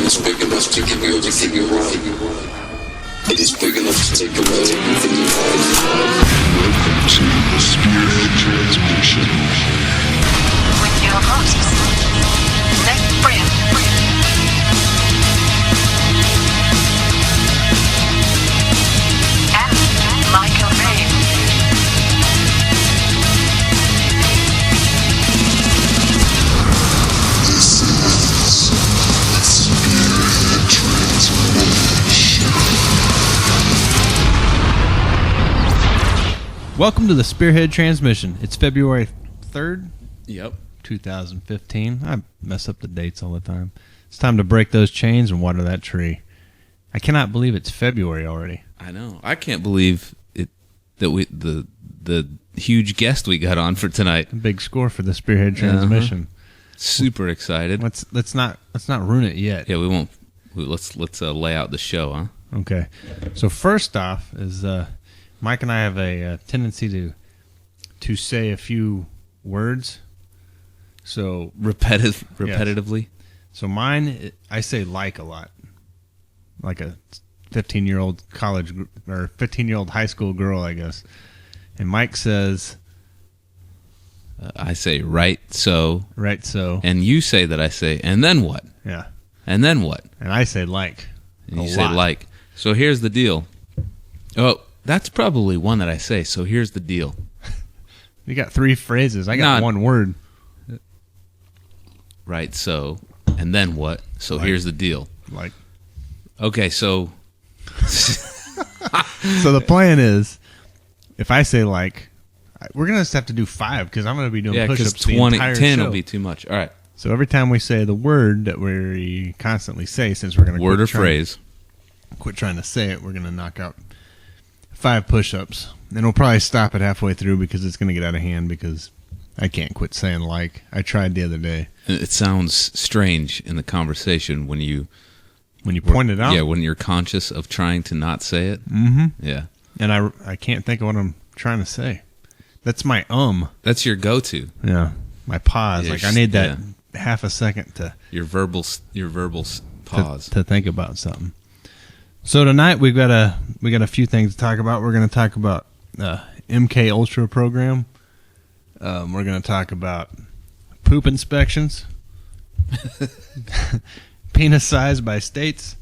is big enough to give you everything you want. It is big enough to take away everything you have. Welcome to the Spearhead Transmission. With your hosts, Nick Brand and Michael Ray. This is the Spearhead Transmission. Welcome to the Spearhead Transmission. It's February 3rd, Yep. 2015. I mess up the dates all the time. It's time to break those chains and water that tree. I cannot believe it's February already. I know. I can't believe it that we the huge guest we got on for tonight. A big score for the Spearhead Transmission. Super excited. Let's not ruin it yet. Yeah, we won't. Let's lay out the show, huh? Okay. So first off is Mike and I have a tendency to say a few words. So Repetitively. So mine, I say like a lot, like a 15-year-old college or 15-year-old high school girl, I guess. And Mike says, I say right so. right so, And you say that I say, and then what? yeah. And then what? And I say like. And a you say lot. like. So here's the deal. Oh, that's probably one that I say. So here's the deal. You got three phrases. I got Not- one word. Right so. And then what? So Like. here's the deal. Like. Okay, so So the plan is, if I say like, we're gonna just have to do 5 because I'm gonna be doing yeah, because push-ups the entire 10 show. will be too much. All right. So every time we say the word that we constantly say, since we're gonna Word or phrase. quit trying to say it, we're gonna knock out 5 push-ups, and we'll probably stop it halfway through because it's gonna get out of hand because I can't quit saying like. I tried the other day. And it sounds strange in the conversation when you When you point it out. Yeah, when you're conscious of trying to not say it. Mm-hmm. Yeah. And I can't think of what I'm trying to say. That's my That's your go-to. Yeah. My pause. Yeah, Like I need that yeah. half a second to Your verbal pause. to think about something. So tonight we got a few things to talk about. We're going to talk about MKUltra program. We're going to talk about poop inspections, penis size by states,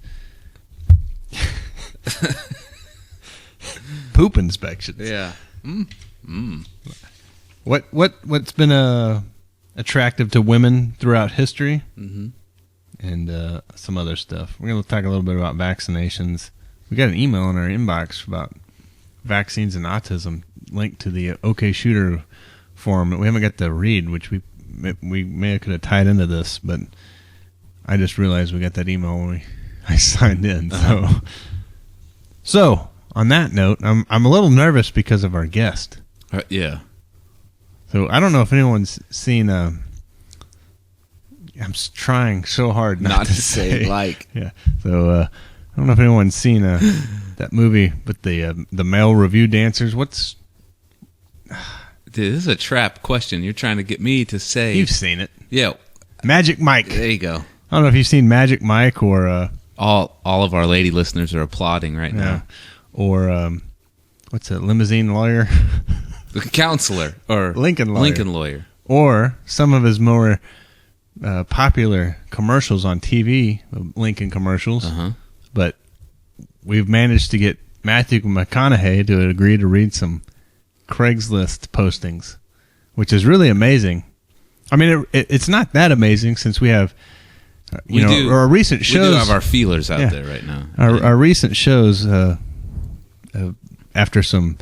poop inspections. Yeah. What's been attractive to women throughout history, and some other stuff. We're going to talk a little bit about vaccinations. We got an email in our inbox about vaccines and autism linked to the OK Shooter forum that we haven't got to read, which we may have could have tied into this, but I just realized we got that email when I signed in. So on that note, I'm a little nervous because of our guest. Yeah. So I don't know if anyone's seen. I'm trying so hard not to say like. Yeah. So I don't know if anyone's seen that movie with the male review dancers. What's Dude, this is a trap question. You're trying to get me to say. You've seen it? Yeah. Magic Mike. There you go. I don't know if you've seen Magic Mike or All of our lady listeners are applauding right now. or what's that, Limousine Lawyer? The counselor or Lincoln Lawyer. Lincoln Lawyer. Or some of his more popular commercials on TV, Lincoln commercials. But we've managed to get Matthew McConaughey to agree to read some Craigslist postings, which is really amazing. I mean, it's not that amazing since we have, our recent shows. We do have our feelers out there right now. Our recent shows, after some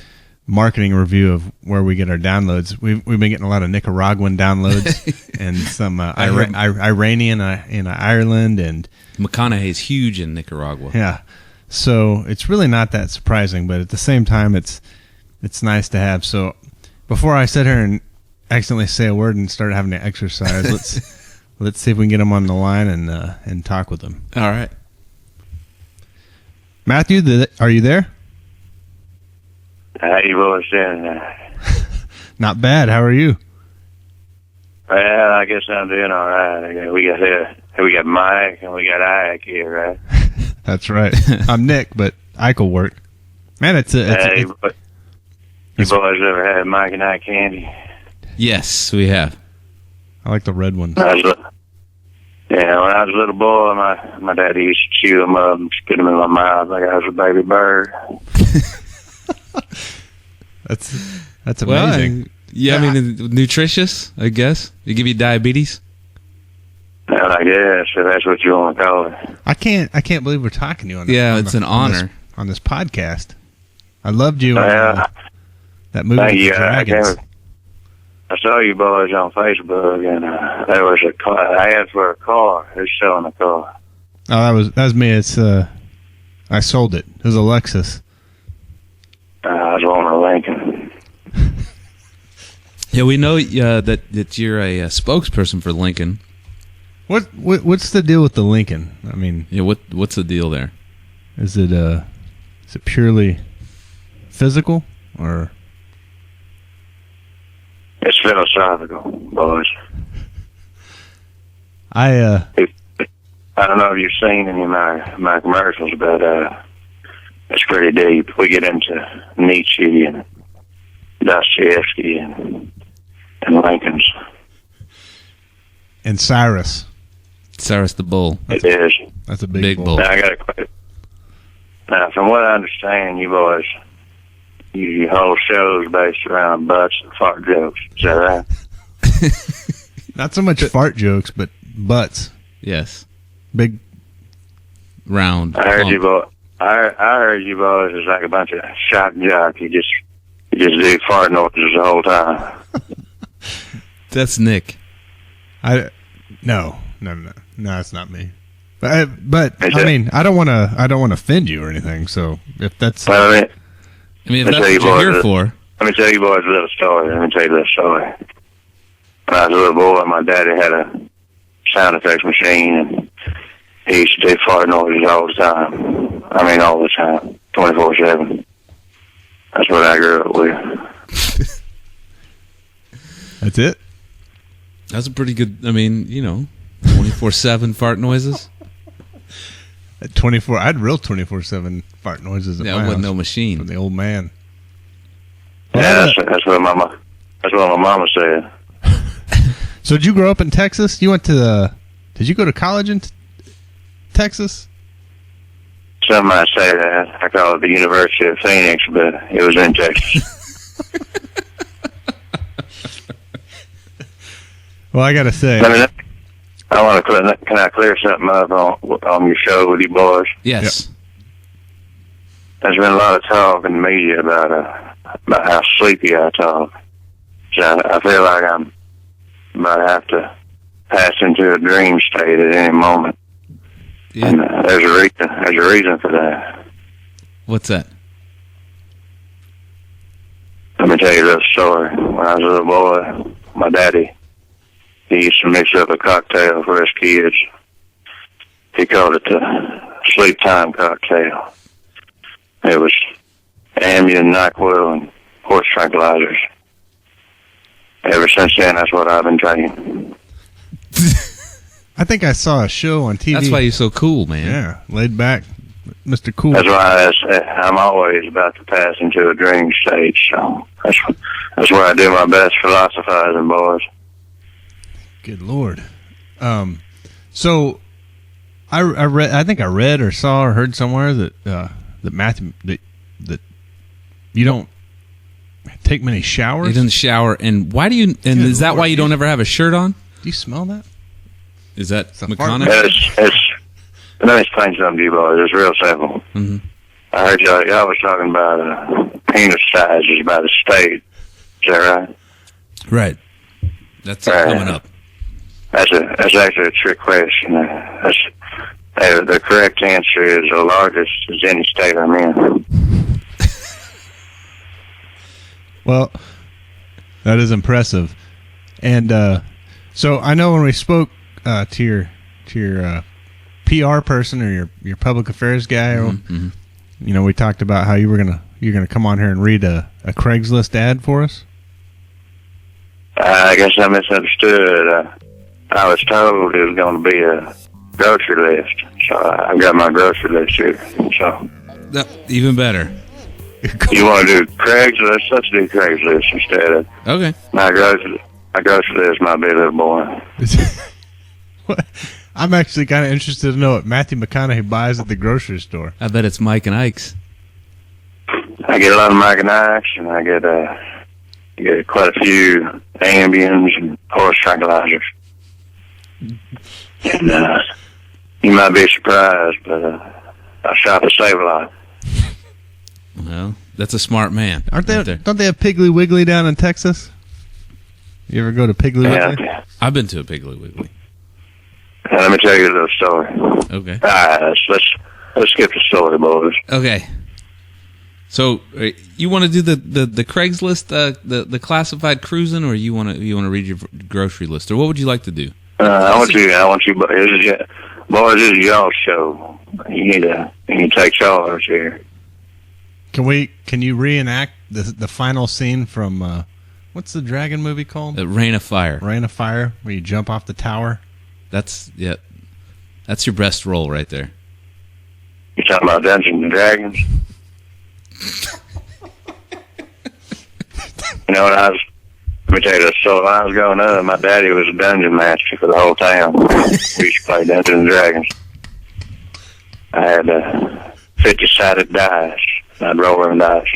marketing review of where we get our downloads, we've been getting a lot of Nicaraguan downloads and some Iranian in Ireland, and McConaughey's huge in Nicaragua. yeah. So it's really not that surprising, but at the same time, it's nice to have. So before I sit here and accidentally say a word and start having to exercise, let's see if we can get him on the line and talk with him. All right. Matthew, are you there? How you boys doing? Not bad. How are you? Well, I guess I'm doing all right. We got Mike and we got Ike here, right? That's right. I'm Nick, but Ike will work. Man, You boys ever had Mike and Ike candy? Yes, we have. I like the red ones. When I was a little boy, my daddy used to chew them up and spit them in my mouth like I was a baby bird. That's amazing. I mean, nutritious, I guess. They give you diabetes. Well, I guess if that's what you want to call it. I can't believe we're talking to you on this. Yeah, it's an honor. On this podcast. I loved you. Well, that movie thank with you. the dragons. I saw you boys on Facebook, and there was a car. I asked for a car. Who's selling a car? Oh, that was me. It's I sold it. It was a Lexus. I was on a Lincoln. Yeah, we know that you're a spokesperson for Lincoln. What's the deal with the Lincoln? I mean, Yeah, what's the deal there? is it purely physical or? It's philosophical, boys. I don't know if you've seen any of my commercials, but it's pretty deep. We get into Nietzsche and Dostoevsky and Lincoln's. and Cyrus. Cyrus the Bull. It is. That's a big, Big bull. bull. Now, I got a question. Now, from what I understand, you boys, your whole show is based around butts and fart jokes. Is that right? Not so much fart jokes, but butts. Yes. Big. Round. I heard plump. you boys. I heard you boys is like a bunch of shock jock. You just do fart noises the whole time. That's Nick. No, it's not me. But I mean, I don't want to offend you or anything. So if that's Well, I mean, if Let's that's say what you you're here boys- for. let me tell you boys a little story. When I was a little boy, my daddy had a sound effects machine, and he used to do fart noises all the time. I mean, all the time, 24/7. That's what I grew up with. that's it. That's a pretty good. I mean, 24/7 fart noises. At 24, I had real 24/7 fart noises at Yeah, my it wasn't house no machine. from the old man. Yeah, that's what my mama said. So did you grow up in Texas? You went to did you go to college in Texas? Some might say that. I call it the University of Phoenix, but it was in Texas. Well, I gotta say, Can I clear something up on your show with you boys? Yes. There's been a lot of talk in the media about how sleepy I talk. So I feel like I'm about to have to pass into a dream state at any moment. Yeah. And there's a reason. There's a reason for that. What's that? Let me tell you a little story. When I was a little boy, my daddy, he used to mix up a cocktail for his kids. He called it the sleep time cocktail. It was Ambien, NyQuil, and horse tranquilizers. Ever since then, that's what I've been taking. I think I saw a show on TV. That's why you're so cool, man. Yeah, laid back, Mr. Cool. That's why I'm always about to pass into a dream state. So that's where I do my best philosophizing, boys. Good Lord. So I read. I think I read or saw or heard somewhere that Matthew that you don't take many showers. He doesn't shower, and why do you? And Good is that Lord. why you don't ever have a shirt on? Do you smell that? Is that a fart. McConaughey? Let me explain something to you, boys. It's real simple. Mm-hmm. I heard y'all was talking about penis sizes by the state. Is that right? Right. That's Right. coming up. That's actually a trick question. The correct answer is the largest is any state I'm in. Well, that is impressive. And so I know when we spoke to your PR person or your public affairs guy, Mm-hmm. we talked about how you're gonna come on here and read a Craigslist ad for us. I guess I misunderstood. I was told it was going to be a grocery list, so I've got my grocery list here. So No, even better. you want to do Craigslist? Let's do Craigslist instead of Okay. my grocery list. Might be a little boring. What? I'm actually kind of interested to know what Matthew McConaughey buys at the grocery store. I bet it's Mike and Ike's. I get a lot of Mike and Ike's, and I get quite a few Ambiens and horse tranquilizers. And you might be surprised, but I shop at Save-A-Lot. Well, that's a smart man. Aren't they? right there. Don't they have Piggly Wiggly down in Texas? You ever go to Piggly Wiggly? Yeah. I've been to a Piggly Wiggly. Let me tell you a little story. Okay. All right, let's skip the story, boys. Okay. So you want to do the Craigslist, the classified cruising, or you want to read your grocery list, or what would you like to do? I want you. Boys, this is y'all's show. You need to take charge here. Can you reenact the final scene from what's the dragon movie called? Rain of Fire. Rain of Fire, where you jump off the tower. That's your best role right there. You talking about Dungeons and Dragons? You know what let me tell you this. So when I was growing up, my daddy was a dungeon master for the whole town. We used to play Dungeons and Dragons. I had 50-sided dice. I'd roll them dice.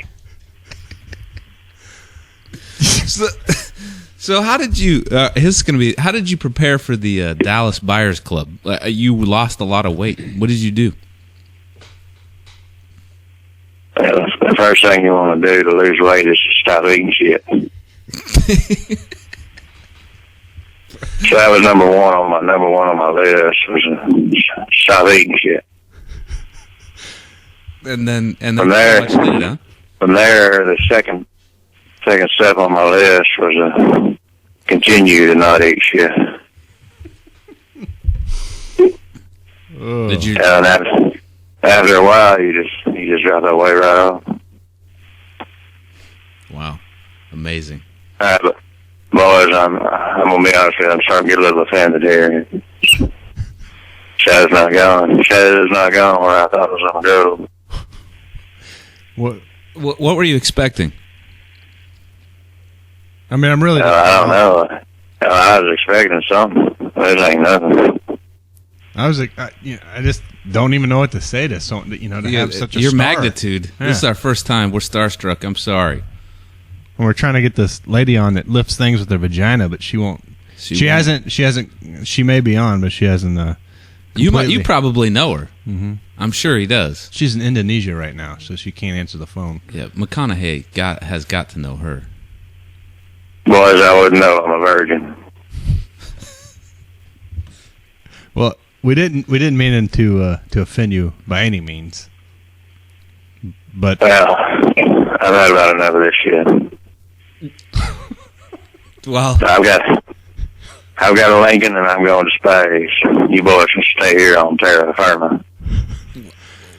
So how did you? How did you prepare for the Dallas Buyers Club? You lost a lot of weight. What did you do? The first thing you want to do to lose weight is to stop eating shit. So that was number one on my list was stop eating shit. And then From there- how much did it, huh? From there, the second step on my list was continue to not eat shit. Did you? And after a while, you just drop that weight right off. Wow, amazing. All right, but boys, I'm gonna be honest with you. I'm starting to get a little offended here. Shadow's not going where I thought it was gonna go. What were you expecting? I mean, I'm really. I don't know. I was expecting something. This ain't nothing. I was like, I just don't even know what to say to so to have such a your star. magnitude. Yeah. This is our first time. We're starstruck. I'm sorry. And we're trying to get this lady on that lifts things with her vagina, but she won't. She hasn't. She may be on, but she hasn't. You probably know her. Mm-hmm. I'm sure he does. She's in Indonesia right now, so she can't answer the phone. Yeah, McConaughey has got to know her. Boys, I wouldn't know. I'm a virgin. Well, we didn't mean to offend you by any means, but Well, I've had about enough of this shit. Well, I've got a Lincoln and I'm going to space. You boys can stay here on terra firma.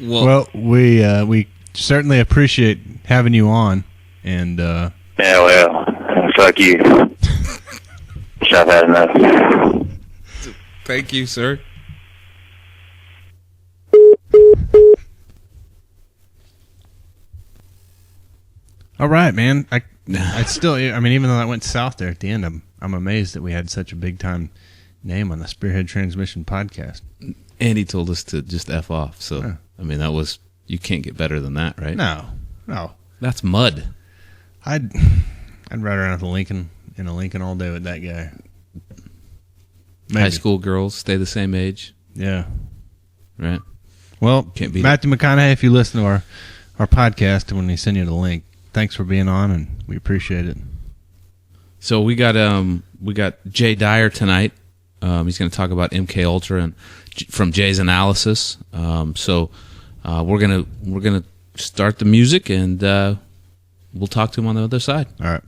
well, we certainly appreciate having you on, and Yeah, well, fuck you. I've had enough. thank you, sir. all right, man. I still, I mean, even though that went south there at the end, I'm amazed that we had such a big time name on the Spearhead Transmission podcast. And he told us to just F off. So, Yeah. I mean, you can't get better than that, right? No. That's mud. I'd ride around with a Lincoln all day with that guy. Maybe. High school girls stay the same age, Yeah. right? Well, Can't beat Matthew McConaughey, if you listen to our podcast when we send you the link, thanks for being on, and we appreciate it. So we got Jay Dyer tonight. He's going to talk about MKUltra and from Jay's analysis. So we're gonna start the music, and we'll talk to him on the other side. All right.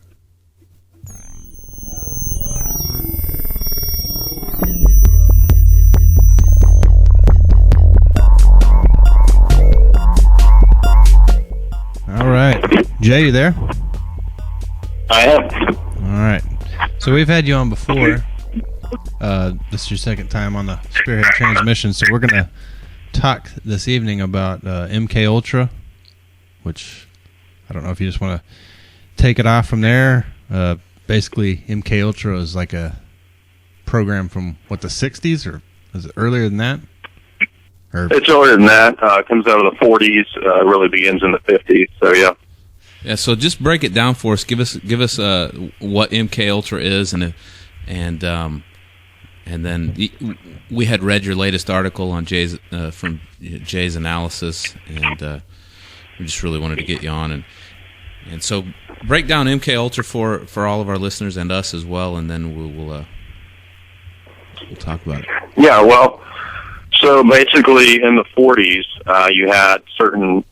All right. Jay, you there? I am. All right. So So we've had you on before. This is your second time on the Spearhead Transmission, so we're going to talk this evening about MKUltra, which I don't know if you just want to take it off from there. Basically, MKUltra is like a program from, what, the 60s, or is it earlier than that? Or... It's earlier than that. It comes out of the 40s, really begins in the 50s, so yeah. Yeah, so just break it down for us. Give us what MKUltra is, and then we had read your latest article on Jay's from Jay's analysis, and we just really wanted to get you on, and so break down MKUltra for all of our listeners and us as well, and then we'll talk about it. Yeah, well, so basically in the 40s, you had certain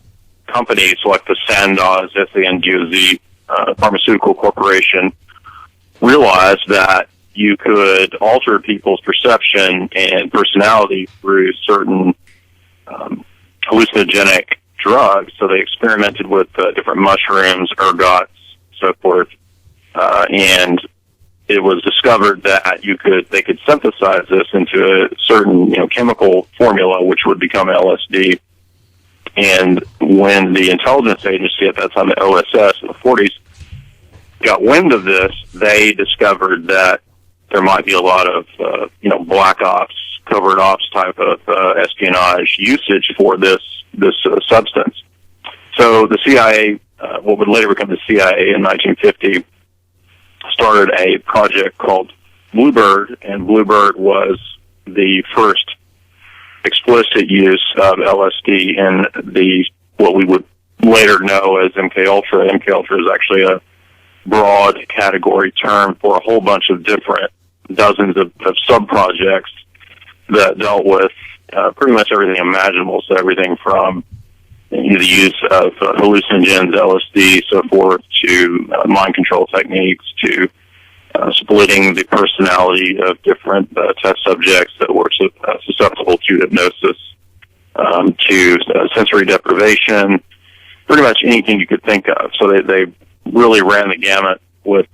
companies like the Sandoz, S-A-N-D-O-Z, Pharmaceutical Corporation, realized that you could alter people's perception and personality through certain hallucinogenic drugs. So they experimented with different mushrooms, ergots, so forth, and it was discovered that they could synthesize this into a certain chemical formula, which would become LSD. And when the intelligence agency at that time, the OSS in the 40s, got wind of this, they discovered that there might be a lot of, black ops, covert ops type of espionage usage for this substance. So the CIA, what would later become the CIA in 1950, started a project called Bluebird, and Bluebird was the first explicit use of LSD in what we would later know as MKUltra. MKUltra is actually a broad category term for a whole bunch of different dozens of sub-projects that dealt with pretty much everything imaginable. So everything from the use of hallucinogens, LSD, so forth, to mind control techniques, to splitting the personality of different test subjects that were susceptible to hypnosis, to sensory deprivation, pretty much anything you could think of. So they really ran the gamut with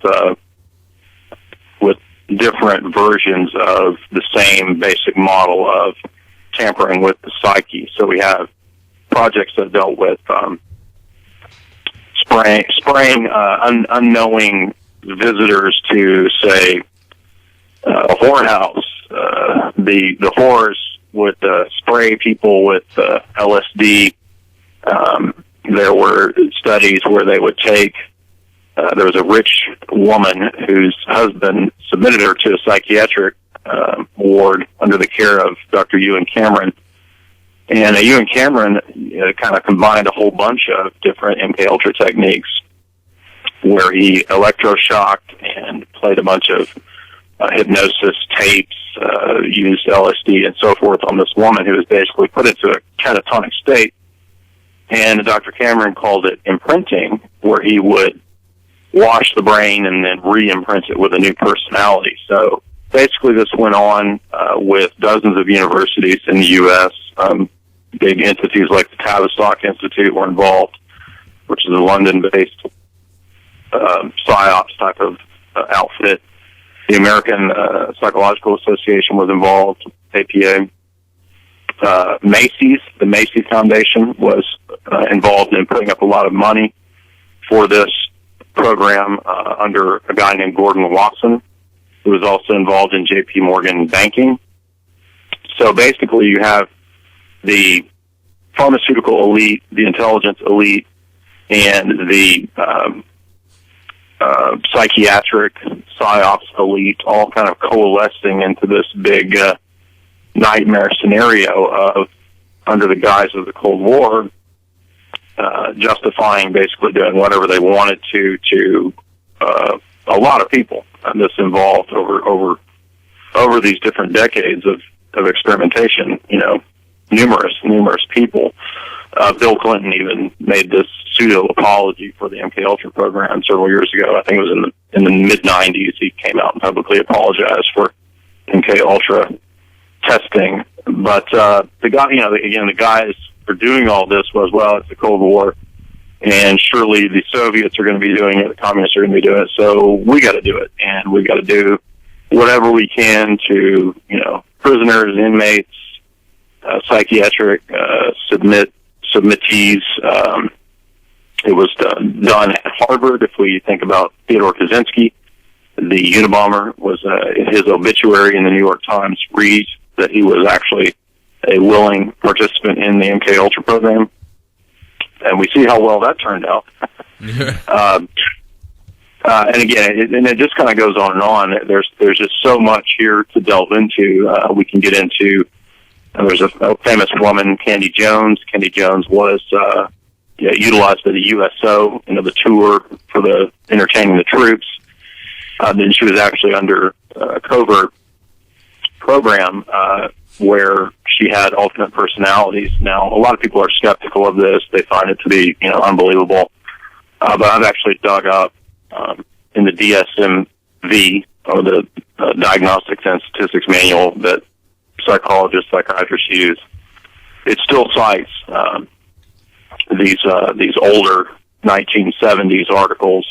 different versions of the same basic model of tampering with the psyche. So we have projects that dealt with spraying unknowing visitors to, say, a whorehouse. The whores would spray people with LSD. There were studies where they would take, there was a rich woman whose husband submitted her to a psychiatric ward under the care of Dr. Ewan Cameron. And Ewan Cameron kind of combined a whole bunch of different MKUltra techniques where he electroshocked and played a bunch of hypnosis tapes, used LSD and so forth on this woman who was basically put into a catatonic state. And Dr. Cameron called it imprinting, where he would wash the brain and then re-imprint it with a new personality. So basically this went on with dozens of universities in the U.S. Big entities like the Tavistock Institute were involved, which is a London-based psyops type of outfit. The American Psychological Association was involved, APA. Macy's, the Macy's Foundation, was involved in putting up a lot of money for this program under a guy named Gordon Watson, who was also involved in J.P. Morgan banking. So basically you have the pharmaceutical elite, the intelligence elite, and the psychiatric psyops elite all kind of coalescing into this big nightmare scenario of, under the guise of the Cold War, justifying basically doing whatever they wanted to a lot of people. And this involved over these different decades of experimentation, numerous people. Bill Clinton even made this pseudo apology for the MKUltra program several years ago. I think it was in the mid '90s. He came out and publicly apologized for MKUltra testing. But the guy, the guys for doing all this was, well, it's the Cold War. And surely the Soviets are going to be doing it, the communists are going to be doing it, so we got to do it. And we got to do whatever we can to, prisoners, inmates, psychiatric submittees. It was done at Harvard. If we think about Theodore Kaczynski, the Unabomber, was his obituary in the New York Times reads that he was actually a willing participant in the MKUltra program. And we see how well that turned out. And again, it just kind of goes on and on. There's just so much here to delve into. We can get into. There's a famous woman, Candy Jones. Candy Jones was utilized by the USO, the tour for the entertaining the troops. Then she was actually under a covert program where she had alternate personalities. Now, a lot of people are skeptical of this. They find it to be, unbelievable. But I've actually dug up in the DSM-V, or the Diagnostics and Statistics Manual that psychologists, psychiatrists use. It still cites these older 1970s articles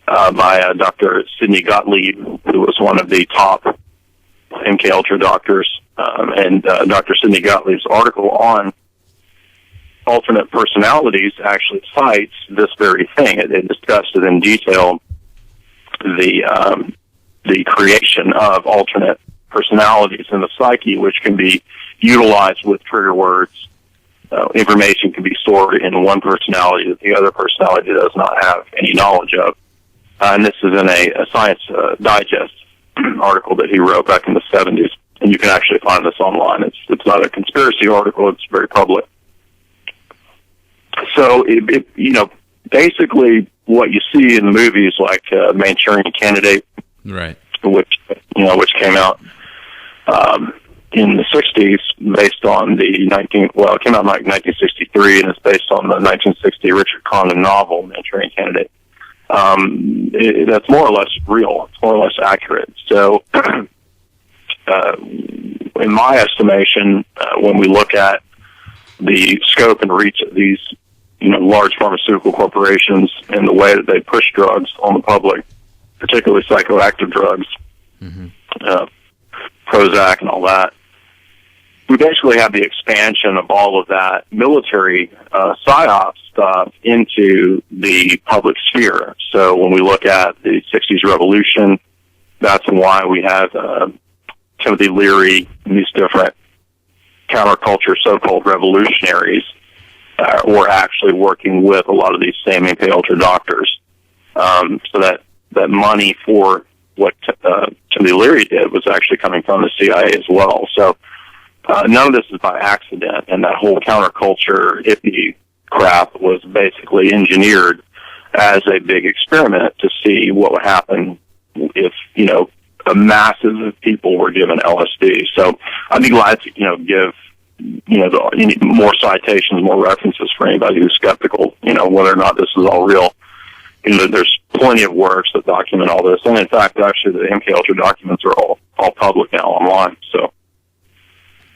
by Dr. Sidney Gottlieb, who was one of the top MKUltra doctors. And Dr. Sidney Gottlieb's article on alternate personalities actually cites this very thing. It discussed it in detail, the creation of alternate personalities in the psyche, which can be utilized with trigger words. Information can be stored in one personality that the other personality does not have any knowledge of. And this is in a Science Digest article that he wrote back in the 70s. And you can actually find this online. It's not a conspiracy article. It's very public. So, basically what you see in the movies like Manchurian Candidate, right, which came out in the 60s based on it came out in 1963, and it's based on the 1960 Richard Condon novel, Manchurian Candidate. That's more or less real. It's more or less accurate. So, in my estimation, when we look at the scope and reach of these, large pharmaceutical corporations and the way that they push drugs on the public, particularly psychoactive drugs, Prozac and all that, we basically have the expansion of all of that military psyop stuff into the public sphere. So when we look at the 60s revolution, that's why we have Timothy Leary and these different counterculture so-called revolutionaries were actually working with a lot of these same MKUltra doctors. So that money for what Timothy Leary did was actually coming from the CIA as well. So none of this is by accident, and that whole counterculture hippie crap was basically engineered as a big experiment to see what would happen if, a masses of people were given LSD. So I'd be glad to, give, more citations, more references for anybody who's skeptical, whether or not this is all real. There's plenty of works that document all this. And in fact, actually, the MKUltra documents are all public now online. So,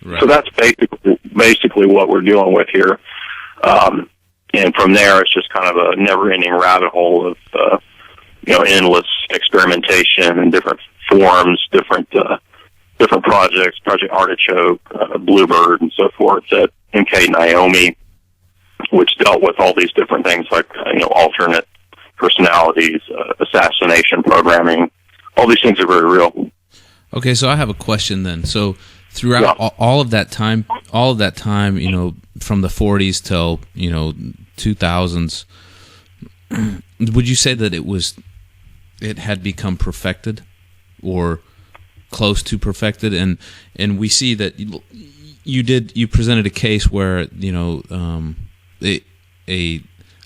right. So that's basically what we're dealing with here. And from there, it's just kind of a never-ending rabbit hole of, endless experimentation and different forms, different projects, Project Artichoke, Bluebird, and so forth, at MK Naomi, which dealt with all these different things like, alternate personalities, assassination programming. All these things are very real. Okay, so I have a question then. So throughout all of that time, from the 40s till, 2000s, would you say that it had become perfected or close to perfected? And we see that you presented a case where,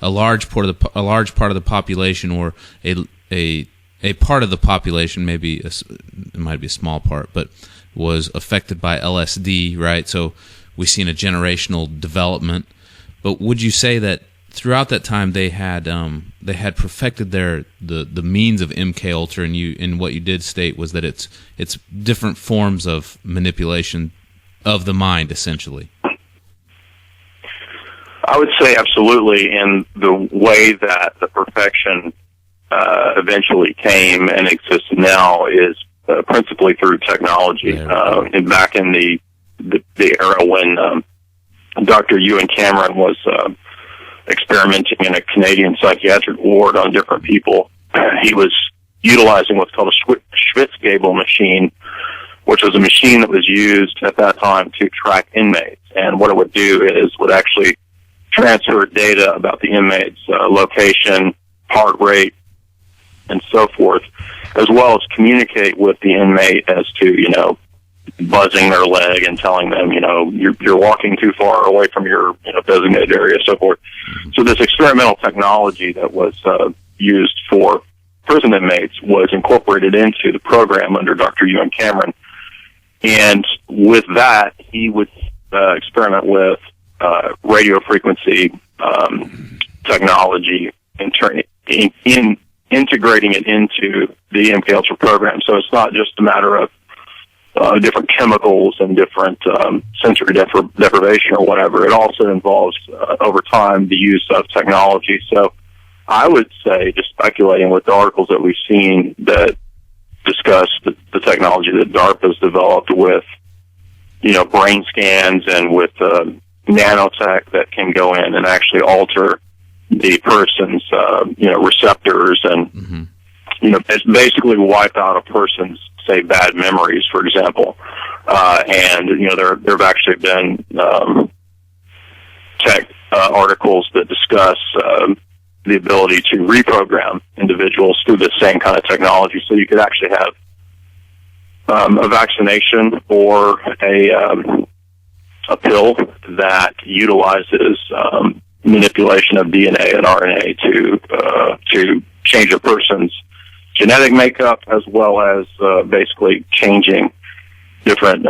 a large part of the population, or a part of the population, maybe it might be a small part, but was affected by LSD, right? So we've seen a generational development. But would you say that throughout that time they had perfected the means of MKUltra, and what you did state was that it's different forms of manipulation of the mind, essentially? I would say absolutely, in the way that the perfection eventually came and exists now is principally through technology. And back in the era when Dr. Ewan Cameron was experimenting in a Canadian psychiatric ward on different people, he was utilizing what's called a Schwitzgebel machine, which was a machine that was used at that time to track inmates. And what it would do is would actually transfer data about the inmate's location, heart rate, and so forth, as well as communicate with the inmate as to, buzzing their leg and telling them, you're walking too far away from your designated area, so forth. So this experimental technology that was used for prison inmates was incorporated into the program under Dr. Ewan Cameron. And with that, he would experiment with radio frequency technology in integrating it into the MKUltra program. So it's not just a matter of different chemicals and different sensory deprivation or whatever. It also involves, over time, the use of technology. So I would say, just speculating with the articles that we've seen that discuss the technology that Darpa has developed with, brain scans and with nanotech that can go in and actually alter the person's, receptors and, basically wipe out a person's, say, bad memories, for example. And, there have actually been tech articles that discuss the ability to reprogram individuals through the same kind of technology. So you could actually have a vaccination or a pill that utilizes manipulation of DNA and RNA to change a person's genetic makeup, as well as basically changing different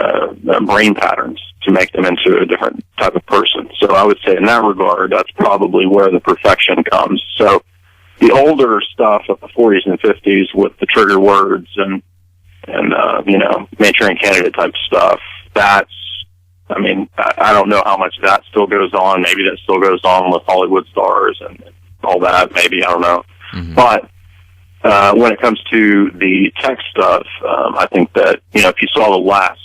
brain patterns to make them into a different type of person. So I would say in that regard, that's probably where the perfection comes. So the older stuff of the 40s and 50s with the trigger words and Manchurian Candidate type stuff, I don't know how much that still goes on. Maybe that still goes on with Hollywood stars and all that. Maybe, I don't know. Mm-hmm. But when it comes to the tech stuff, I think that, if you saw the last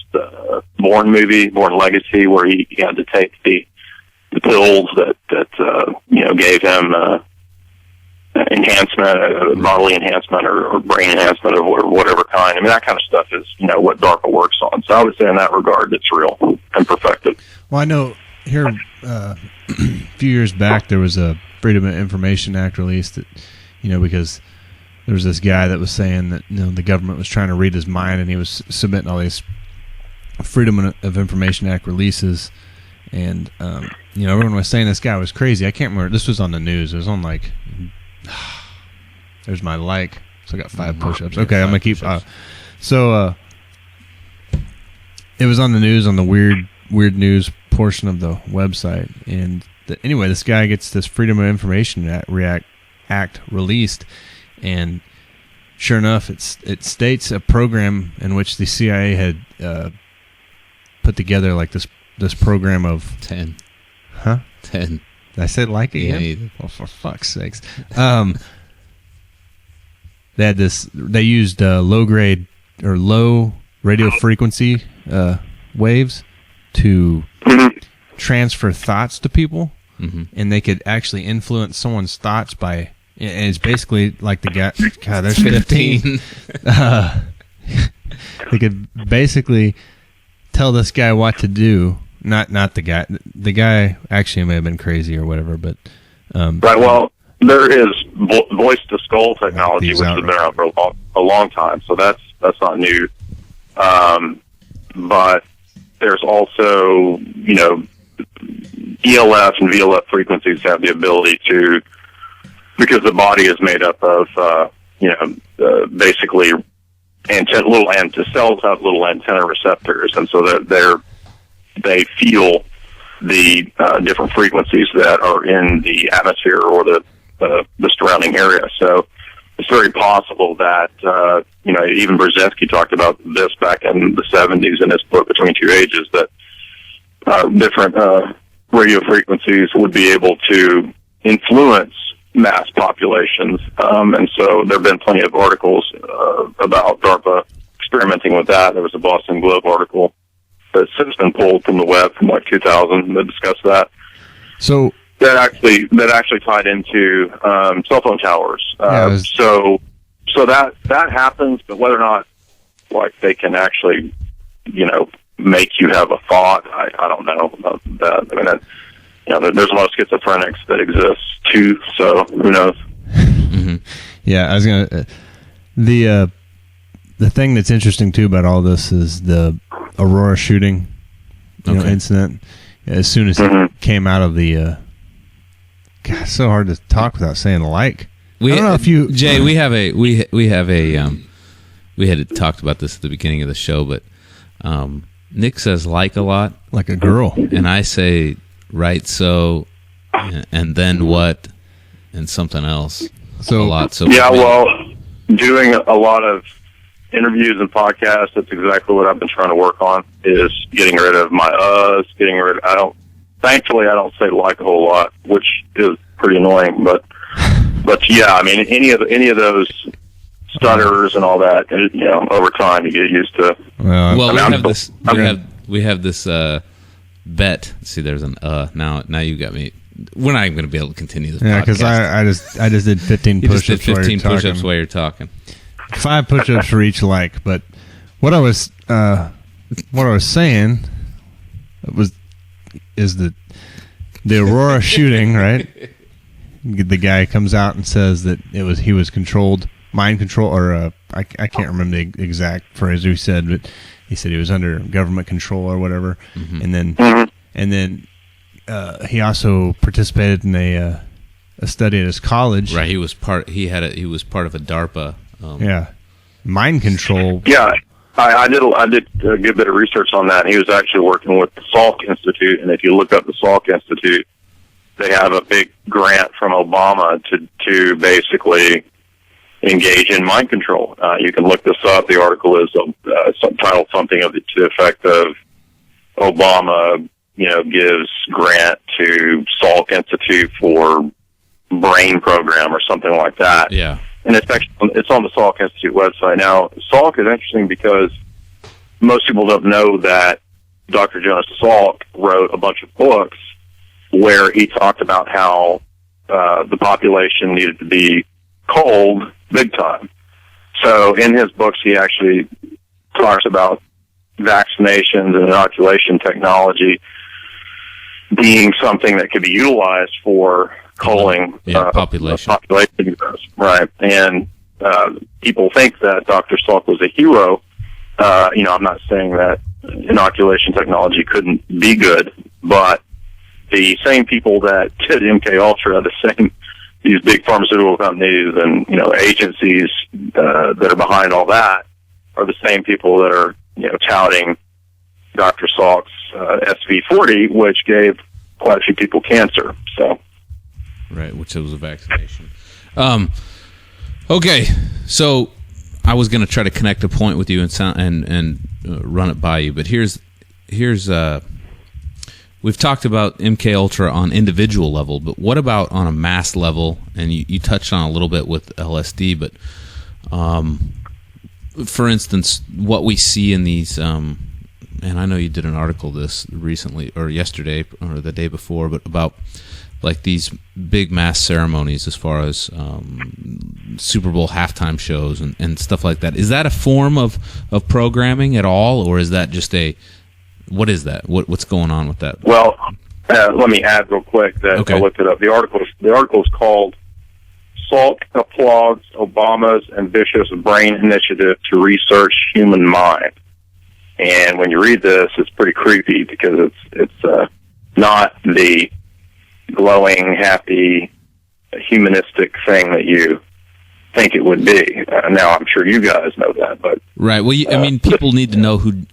Bourne movie, Bourne Legacy, where he had to take the pills that gave him enhancement, bodily enhancement or brain enhancement of whatever kind. That kind of stuff is, what DARPA works on. So I would say in that regard, it's real and perfected. Well, I know here a few years back there was a Freedom of Information Act released that, because there was this guy that was saying that the government was trying to read his mind, and he was submitting all these Freedom of Information Act releases, and everyone was saying this guy was crazy. I can't remember. This was on the news. It was on there's my like. So I got 5 push-ups. Okay, I'm gonna keep. It was on the news on the weird news portion of the website, and anyway, this guy gets this Freedom of Information Act released. And sure enough, it states a program in which the CIA had put together like this program of 10. Huh? 10. Did I say it like again? Yeah, well, for fuck's sakes. They had this. They used low grade or low radio frequency waves to transfer thoughts to people, and they could actually influence someone's thoughts by. And it's basically like the guy. God, there's 15. They could basically tell this guy what to do. Not the guy. The guy actually may have been crazy or whatever. But right. Well, there is voice to skull technology, which has been around for a long time. So that's not new. But there's also ELF and VLF frequencies have the ability to. Because the body is made up of, basically the cells have little antenna receptors, and so that they feel the different frequencies that are in the atmosphere or the surrounding area. So it's very possible that even Brzezinski talked about this back in the 70s in his book Between Two Ages, that different radio frequencies would be able to influence mass populations. And so there have been plenty of articles about DARPA experimenting with that. There was a Boston Globe article that's since been pulled from the web from like 2000 that discussed that. So that actually tied into cell phone towers. So that happens, but whether or not like they can actually, make you have a thought, I don't know about that. I mean, there's a lot of schizophrenics that exist too. So who knows? Mm-hmm. Yeah, I was gonna. The thing that's interesting too about all this is the Aurora shooting, incident. As soon as it came out of the, God, it's so hard to talk without saying like. I don't know if you, Jay. We had talked about this at the beginning of the show, but Nick says like a lot, like a girl, and I say right so, and then what, and something else. So a lot. So yeah, well, doing a lot of interviews and podcasts, that's exactly what I've been trying to work on, is getting rid of my thankfully I don't say like a whole lot, which is pretty annoying, but yeah, I mean, any of those stutters and all that, over time you get used to. We have this bet. See, there's an now you got me. We're not even going to be able to continue this. Yeah, because I just did 15 push-ups. You just did 15 push-ups while you're talking. 5 push-ups for each like. But what I was saying is that the Aurora shooting, right? The guy comes out and says that he was controlled, mind control, or I can't remember the exact phrase he said, but he said he was under government control or whatever. Mm-hmm. And then he also participated in a study at his college. Right, he was part of a DARPA. Mind control. Yeah, I did a good bit of research on that. He was actually working with the Salk Institute, and if you look up the Salk Institute, they have a big grant from Obama to basically engage in mind control. You can look this up. The article is subtitled something to the effect of Obama, gives grant to Salk Institute for brain program or something like that. Yeah. And it's on the Salk Institute website. Now, Salk is interesting because most people don't know that Dr. Jonas Salk wrote a bunch of books where he talked about how the population needed to be culled big time. So in his books, he actually talks about vaccinations and inoculation technology being something that could be utilized for culling population. Right. And people think that Dr. Salk was a hero. I'm not saying that inoculation technology couldn't be good, but the same people that did MKUltra, these big pharmaceutical companies and, agencies that are behind all that are the same people that are, touting Dr. Salk's SV40, which gave quite a few people cancer. So, right, which was a vaccination. Okay, so I was going to try to connect a point with you and run it by you, but here's we've talked about MKUltra on individual level, but what about on a mass level? And you touched on a little bit with LSD, but for instance, what we see in these, and I know you did an article this recently or yesterday or the day before, but about like these big mass ceremonies as far as Super Bowl halftime shows and stuff like that. Is that a form of programming at all, or is that just what is that? What's going on with that? Well, let me add real quick that I looked it up. The article is called Salk Applauds Obama's Ambitious Brain Initiative to Research Human Mind. And when you read this, it's pretty creepy because it's not the glowing, happy, humanistic thing that you think it would be. Now, I'm sure you guys know that, but right. Well, I mean, people need to know who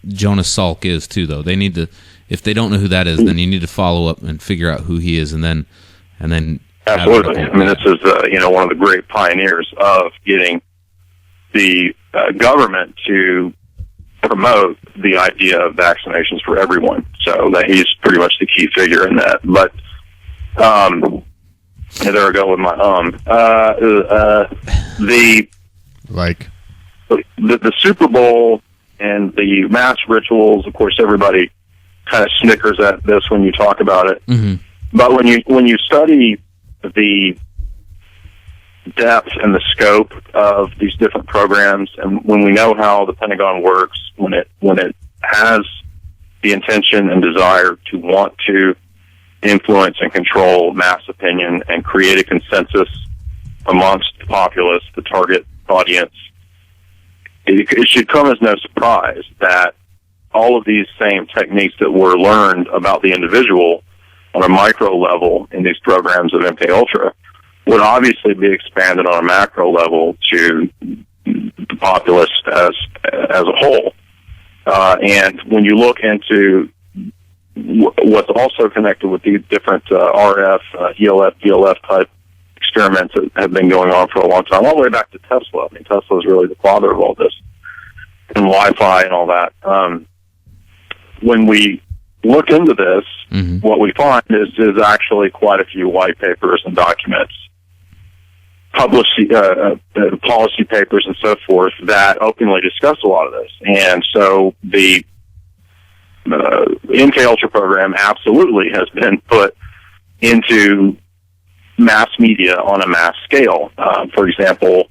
Jonas Salk is too, though. They need to, if they don't know who that is, then you need to follow up and figure out who he is, and then. Absolutely. I mean, this is one of the great pioneers of getting the government to promote the idea of vaccinations for everyone. So that he's pretty much the key figure in that. But there I go with my the Super Bowl and the mass rituals. Of course, everybody kind of snickers at this when you talk about it. Mm-hmm. But when you study the depth and the scope of these different programs, and when we know how the Pentagon works, when it has the intention and desire to want to influence and control mass opinion and create a consensus amongst the populace, the target audience, it should come as no surprise that all of these same techniques that were learned about the individual on a micro level in these programs of MKUltra would obviously be expanded on a macro level to the populace as a whole. And when you look into what's also connected with these different RF, ELF, DLF type experiments that have been going on for a long time, all the way back to Tesla. I mean, Tesla is really the father of all this, and Wi-Fi and all that. When we look into this, what we find is actually quite a few white papers and documents, policy papers and so forth that openly discuss a lot of this. And so the MKUltra program absolutely has been put into mass media on a mass scale. For example,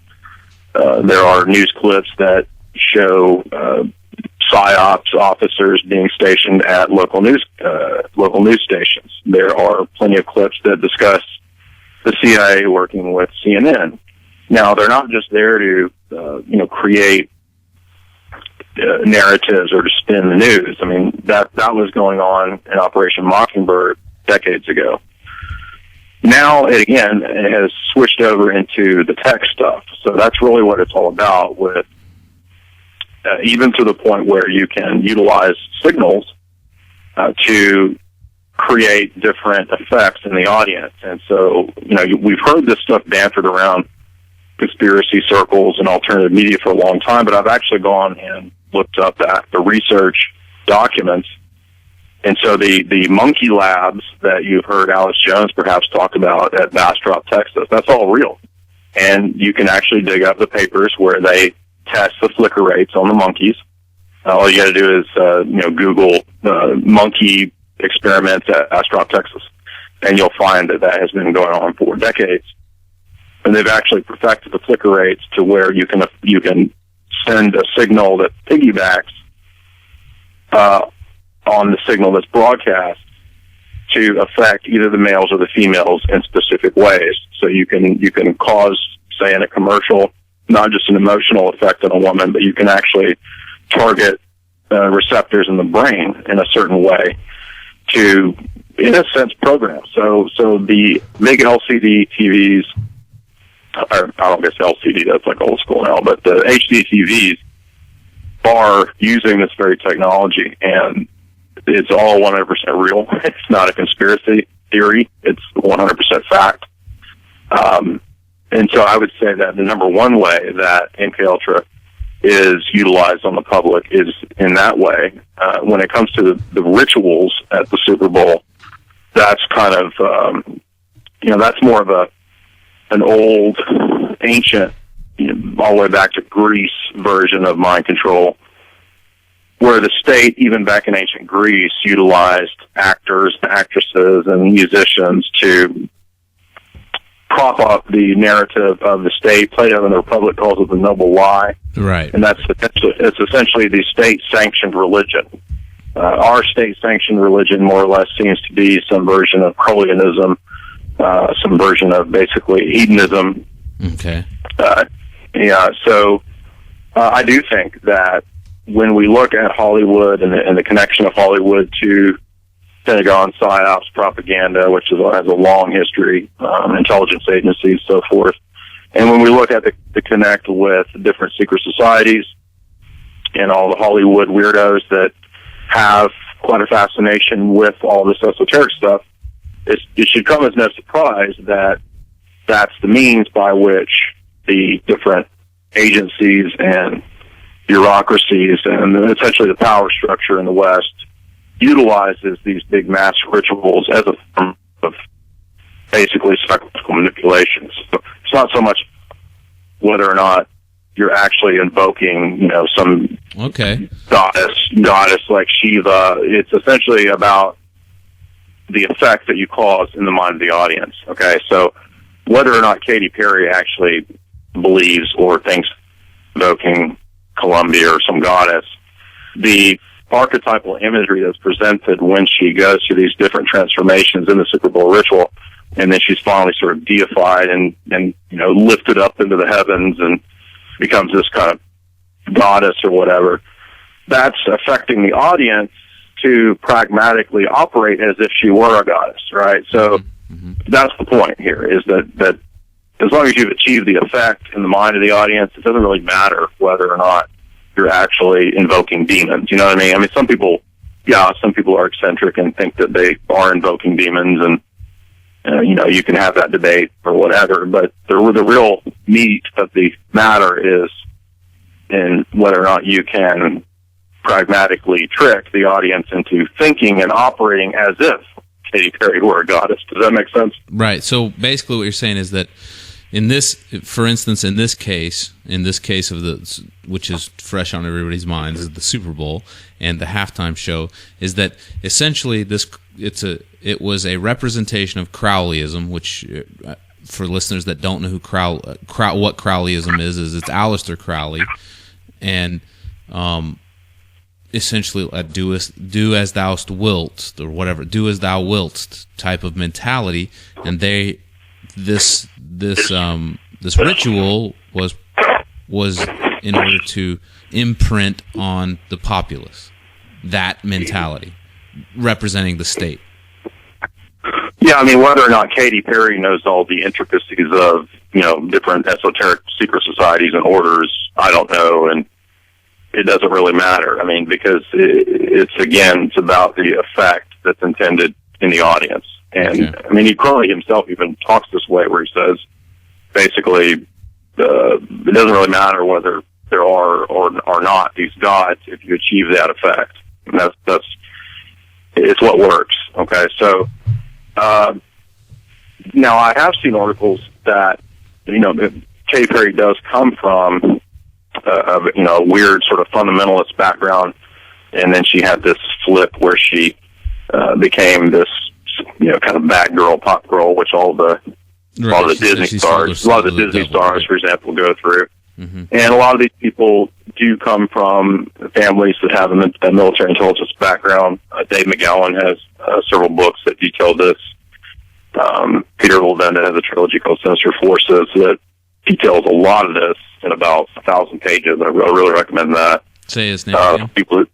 there are news clips that show PSYOPs officers being stationed at local news stations. There are plenty of clips that discuss the CIA working with CNN. Now, they're not just there to create narratives or to spin the news. I mean, that was going on in Operation Mockingbird decades ago. Now, it has switched over into the tech stuff. So that's really what it's all about, with even to the point where you can utilize signals to create different effects in the audience. And so, we've heard this stuff bantered around conspiracy circles and alternative media for a long time, but I've actually gone and looked up the research documents. And so the monkey labs that you've heard Alex Jones perhaps talk about at Bastrop, Texas, that's all real. And you can actually dig up the papers where they test the flicker rates on the monkeys. All you got to do is, Google monkey experiments at Bastrop, Texas, and you'll find that has been going on for decades. And they've actually perfected the flicker rates to where you can send a signal that piggybacks on the signal that's broadcast to affect either the males or the females in specific ways. So you can cause, say, in a commercial, not just an emotional effect on a woman, but you can actually target receptors in the brain in a certain way to, in a sense, program. So the big LCD TVs, or I don't guess LCD, that's like old school now, but the HD TVs are using this very technology, and it's all 100% real. It's not a conspiracy theory. It's 100% fact. And so I would say that the number one way that MKUltra is utilized on the public is in that way. When it comes to the rituals at the Super Bowl, that's kind of, that's more of an old, ancient, all the way back to Greece version of mind control, where the state, even back in ancient Greece, utilized actors and actresses and musicians to prop up the narrative of the state. Plato in the Republic calls it the noble lie. Right. And it's essentially the state-sanctioned religion. Our state-sanctioned religion more or less seems to be some version of Crowleyanism, some version of basically hedonism. Okay. So I do think that when we look at Hollywood and the connection of Hollywood to Pentagon PSYOPs propaganda, which has a long history, intelligence agencies, so forth, and when we look at the connect with different secret societies and all the Hollywood weirdos that have quite a fascination with all this esoteric stuff, it should come as no surprise that that's the means by which the different agencies and bureaucracies and essentially the power structure in the West utilizes these big mass rituals as a form of basically psychological manipulation. So it's not so much whether or not you're actually invoking, some goddess like Shiva. It's essentially about the effect that you cause in the mind of the audience. Okay, so whether or not Katy Perry actually believes or thinks invoking Columbia or some goddess, the archetypal imagery that's presented when she goes through these different transformations in the Super Bowl ritual, and then she's finally sort of deified and lifted up into the heavens and becomes this kind of goddess or whatever, that's affecting the audience to pragmatically operate as if she were a goddess, right? So that's the point here, is that as long as you've achieved the effect in the mind of the audience, it doesn't really matter whether or not you're actually invoking demons. You know what I mean? I mean, some people are eccentric and think that they are invoking demons, and you can have that debate or whatever, but the real meat of the matter is in whether or not you can pragmatically trick the audience into thinking and operating as if Katy Perry were a goddess. Does that make sense? Right. So basically what you're saying is that for instance, in this case of which is fresh on everybody's minds, is the Super Bowl and the halftime show, is that essentially it was a representation of Crowleyism, which for listeners that don't know who what Crowleyism is it's Aleister Crowley, and essentially a do as thou wilt, or whatever, do as thou wilt type of mentality, and this ritual was in order to imprint on the populace that mentality, representing the state. Yeah, I mean, whether or not Katy Perry knows all the intricacies of, different esoteric secret societies and orders, I don't know, and it doesn't really matter. I mean, because it's about the effect that's intended in the audience. And, okay. I mean, Crowley himself even talks this way, where he says, basically, it doesn't really matter whether there are or are not these gods if you achieve that effect. And it's what works. Okay, so now I have seen articles that Katy Perry does come from a weird sort of fundamentalist background, and then she had this flip where she became this kind of bad girl, pop girl, which all the Disney stars, a lot of the Disney stars, for example, go through. Mm-hmm. And a lot of these people do come from families that have a military intelligence background. Dave McGowan has several books that detail this. Peter Levenda has a trilogy called Sinister Forces that details a lot of this in about 1,000 pages. I really recommend that. Say his name again.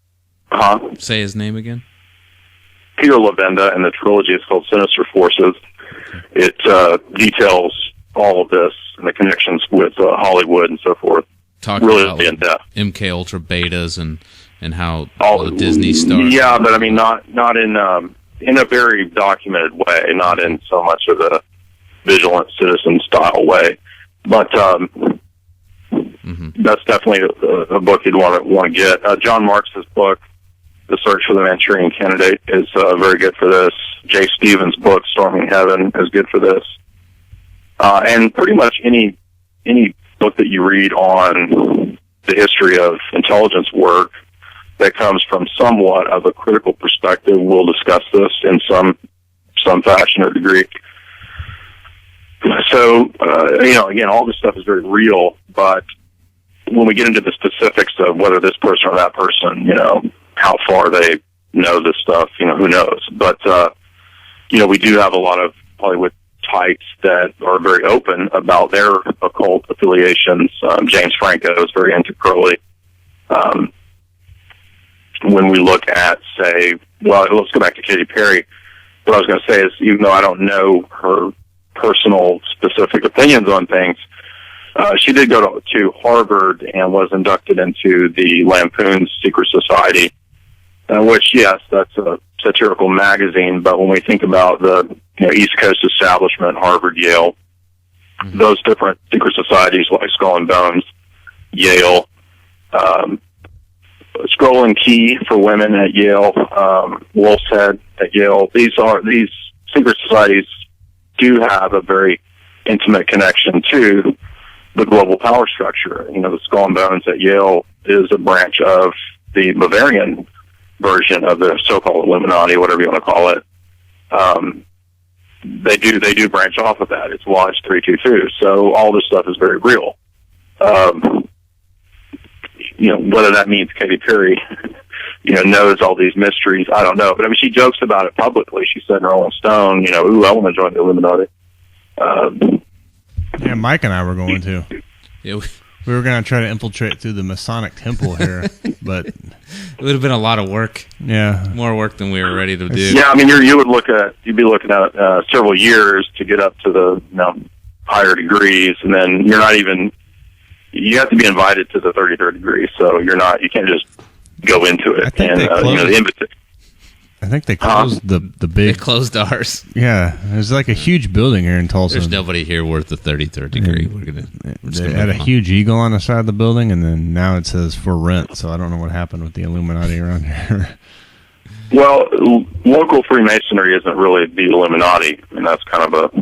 Say his name again. Peter Levenda, and the trilogy is called Sinister Forces. It details all of this and the connections with Hollywood and so forth. Talking really about in depth. MKUltra betas and how all the Disney stars. Yeah, but I mean, not in a very documented way, not in so much of a vigilant citizen style way. But that's definitely a book you'd want to get. John Marks's book, The Search for the Manchurian Candidate, is very good for this. Jay Stevens' book, Storming Heaven, is good for this. And pretty much any book that you read on the history of intelligence work that comes from somewhat of a critical perspective will discuss this in some fashion or degree. So, again, all this stuff is very real, but when we get into the specifics of whether this person or that person, how far they know this stuff, who knows? But, we do have a lot of Hollywood types that are very open about their occult affiliations. James Franco is very into Crowley. When we look at, say, let's go back to Katy Perry. What I was going to say is, even though I don't know her personal specific opinions on things, she did go to Harvard and was inducted into the Lampoon's Secret Society, which, yes, that's a satirical magazine, but when we think about the East Coast establishment, Harvard, Yale, those different secret societies like Skull and Bones, Yale, Scroll and Key for women at Yale, Wolf's Head at Yale. These secret societies do have a very intimate connection to the global power structure. You know, the Skull and Bones at Yale is a branch of the Bavarian version of the so-called Illuminati, whatever you want to call it. They do branch off of that. It's Lodge 322. So all this stuff is very real. You know, whether that means Katy Perry, you know, knows all these mysteries, I don't know. But I mean, she jokes about it publicly. She said in Rolling Stone, you know, ooh, I want to join the Illuminati. Yeah, Mike and I were going to. Yeah, We were going to try to infiltrate through the Masonic temple here, but it would have been a lot of work. yeah, More work than we were ready to do. Yeah, I mean, you'd be looking at several years to get up to the, you know, higher degrees, and then you have to be invited to the 33rd degree, so you can't just go into it. I think And they closed, you know, the invitation. I think they closed the They big. closed ours. Yeah, there's like a huge building here in Tulsa. There's nobody here worth the 33rd degree. They had a huge eagle on the side of the building, and then now it says for rent. So I don't know what happened with the Illuminati around here. Well, local Freemasonry isn't really the Illuminati. I mean, that's kind of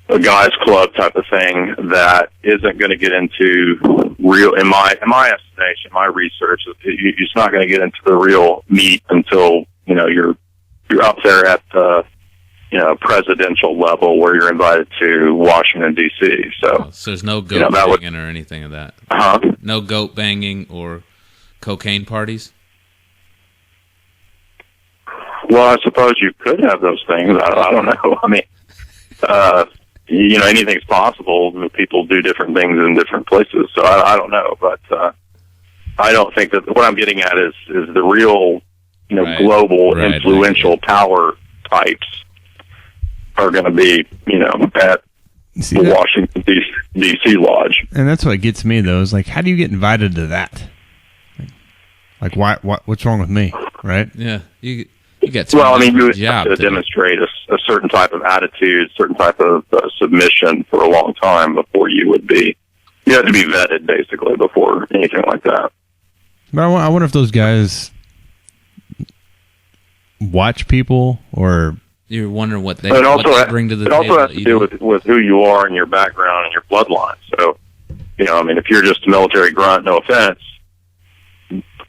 a guys club type of thing that isn't going to get into real, in my estimation, my research, it's not going to get into the real meat until, you know, you're up there at the, you know, presidential level where you're invited to Washington, D.C. So there's no goat banging or anything of that. No goat banging or cocaine parties. Well, I suppose you could have those things. I don't know. I mean, you know, anything's possible. People do different things in different places, so I don't know. But I don't think that what I'm getting at is the real, you know, global influential power types are going to be, you know, at the Washington D.C. Lodge. And that's what gets me though. Is like, how do you get invited to that? Like, why? What's wrong with me? Right? Yeah, you get. Well, I mean, you would have to demonstrate a certain type of attitude, certain type of submission for a long time before you would be. You have to be vetted basically before anything like that. But I wonder if those guys watch people, or you're wondering what they, but also, what they bring to the it table. also has to do with who you are and your background and your bloodline. So, you know, I mean, if you're just a military grunt, no offense,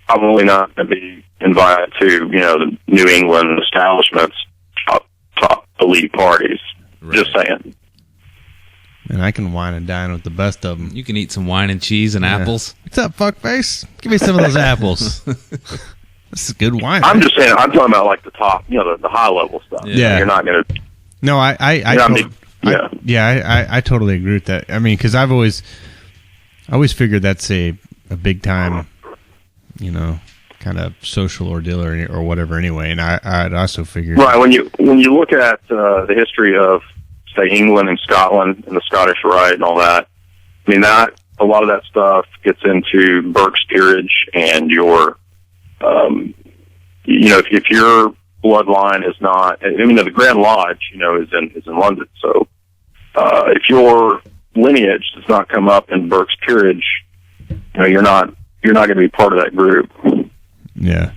probably not going to be invited to, you know, the New England establishment's top elite parties. Right. Just saying. and I can wine and dine with the best of them. You can eat some wine and cheese and apples. What's up, fuckface? Give me some of those apples. This is good wine. I'm just saying, I'm talking about like the top, you know, the high level stuff. Yeah. You're not going to. No, I totally agree with that. I mean, because I always figured that's a big time, you know, kind of social ordeal or whatever. Anyway, and I'd also figured right when you look at the history of, say, England and Scotland and the Scottish Rite and all that. I mean, that a lot of that stuff gets into Burke's peerage and your, you know, if your bloodline is not, I mean, the Grand Lodge, you know, is in London. So, if your lineage does not come up in Burke's peerage, you know, you're not going to be part of that group. Yeah.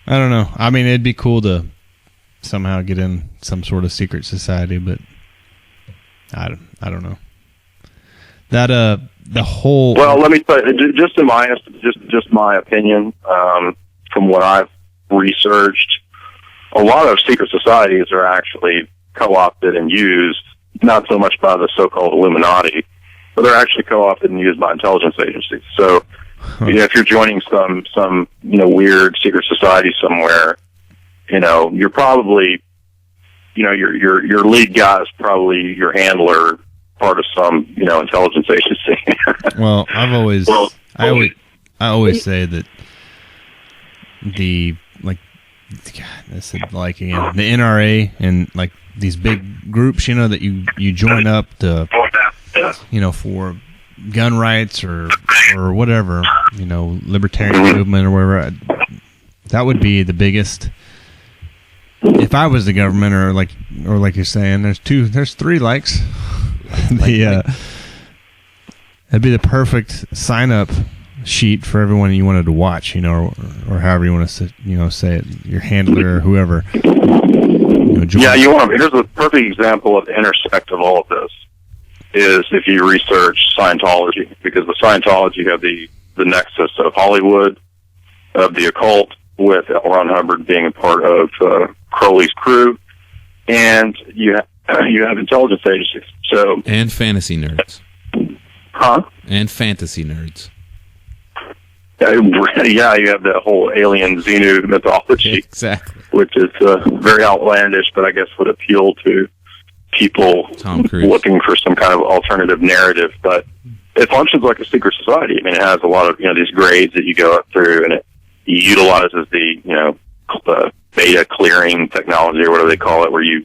I don't know. I mean, it'd be cool to somehow get in some sort of secret society, but I don't know. That the whole. Well, let me tell you, just my opinion, from what I've researched, a lot of secret societies are actually co-opted and used, not so much by the so-called Illuminati, but they're actually co-opted and used by intelligence agencies. So, you know, if you're joining some you know, weird secret society somewhere, you know, you're probably, you know, your lead guy is probably your handler, part of some, you know, intelligence agency. Well, I always say that the NRA and like these big groups, you know, that you join up to, you know, for gun rights or whatever, you know, libertarian movement or whatever. That would be the biggest. If I was the government, or like you're saying, there's three likes. That'd be the perfect sign up sheet for everyone you wanted to watch, or however you want to say it, your handler or whoever. Yeah, here's a perfect example of the intersect of all of this is if you research Scientology, because the Scientology have the nexus of Hollywood, of the occult, with L. Ron Hubbard being a part of Crowley's crew, and you have intelligence agencies. So and fantasy nerds. Huh? And fantasy nerds. Yeah, you have that whole alien Xenu mythology. Exactly. Which is very outlandish, but I guess would appeal to people looking for some kind of alternative narrative. But it functions like a secret society. I mean, it has a lot of, these grades that you go up through, and it utilizes the, beta clearing technology or whatever they call it, where you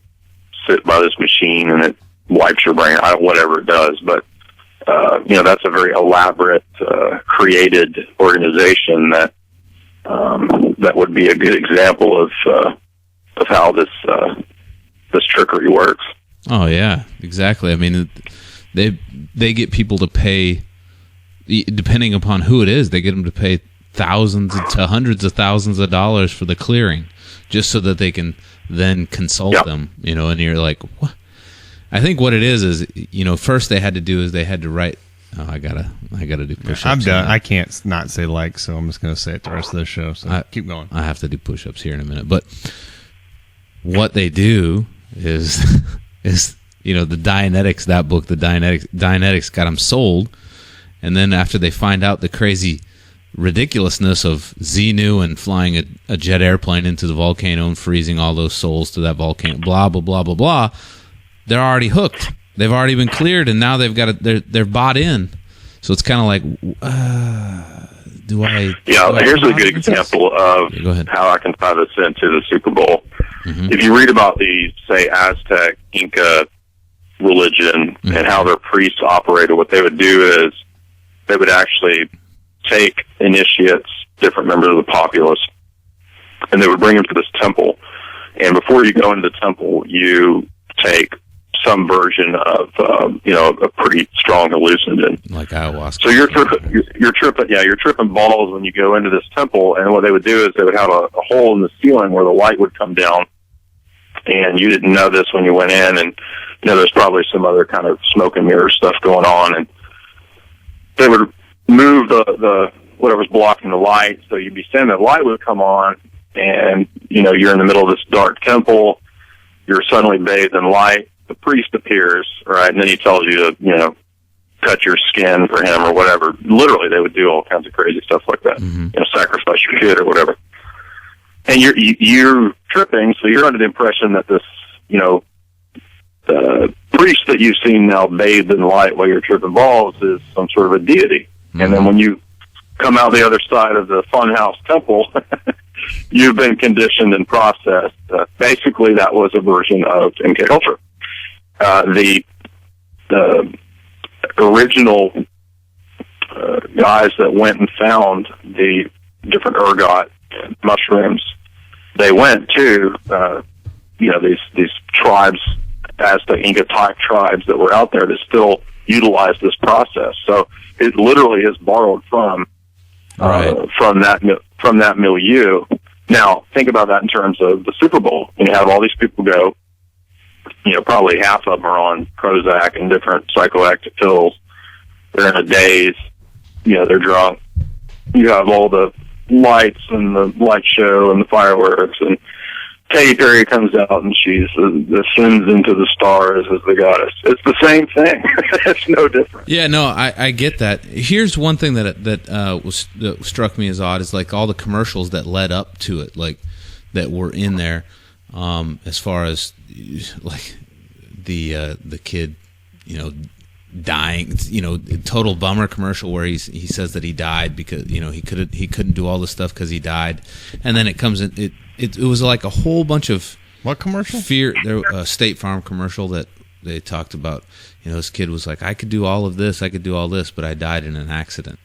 sit by this machine and it wipes your brain out, whatever it does. But that's a very elaborate, created organization that would be a good example of how this trickery works. Oh yeah, exactly. I mean, they get people to pay, depending upon who it is, they get them to pay thousands to hundreds of thousands of dollars for the clearing, just so that they can then consult them. And you're like, what? I think what it is first they had to do is they had to write. Oh, I gotta do push-ups. I'm done. I can't not say so I'm just gonna say it the rest of the show. So keep going. I have to do push-ups here in a minute. But what they do is the Dianetics, that book, the Dianetics got them sold, and then after they find out the crazy ridiculousness of Xenu and flying a jet airplane into the volcano and freezing all those souls to that volcano, blah blah blah blah blah. They're already hooked. They've already been cleared, and now they're bought in. So it's kind of like, do I? Yeah, here's a good example of how I can tie this into the Super Bowl. Mm-hmm. If you read about the, say, Aztec, Inca religion and how their priests operated, what they would do is they would actually take initiates, different members of the populace, and they would bring them to this temple. And before you go into the temple, you take some version of a pretty strong hallucinogen, like ayahuasca. So you're tripping balls when you go into this temple. And what they would do is they would have a hole in the ceiling where the light would come down, and you didn't know this when you went in. And there's probably some other kind of smoke and mirror stuff going on, and they would move the whatever's blocking the light. So you'd be standing, the light would come on, and you're in the middle of this dark temple. You're suddenly bathed in light. The priest appears, right, and then he tells you to, cut your skin for him or whatever. Literally, they would do all kinds of crazy stuff like that. Mm-hmm. Sacrifice your kid or whatever. And you're tripping, so you're under the impression that this, the priest that you've seen now bathed in light while you're tripping balls is some sort of a deity. Mm-hmm. And then when you come out the other side of the funhouse temple, you've been conditioned and processed. Basically, that was a version of MKUltra. The original guys that went and found the different ergot mushrooms, they went to these tribes, Aztec, Inca type tribes that were out there that still utilize this process. So it literally is borrowed from that milieu. Now think about that in terms of the Super Bowl. You have all these people go. Probably half of them are on Prozac and different psychoactive pills. They're in a daze. They're drunk. You have all the lights and the light show and the fireworks. And Katy Perry comes out and she's ascends into the stars as the goddess. It's the same thing. It's no different. Yeah, no, I get that. Here's one thing that struck me as odd is like all the commercials that led up to it, like that were in there. As far as like the kid, dying, total bummer commercial where he says that he died because he couldn't do all this stuff because he died, and then it comes in it was like a whole bunch of what commercial? Fear. There a State Farm commercial that they talked about. This kid was like, I could do all of this, I could do all this, but I died in an accident,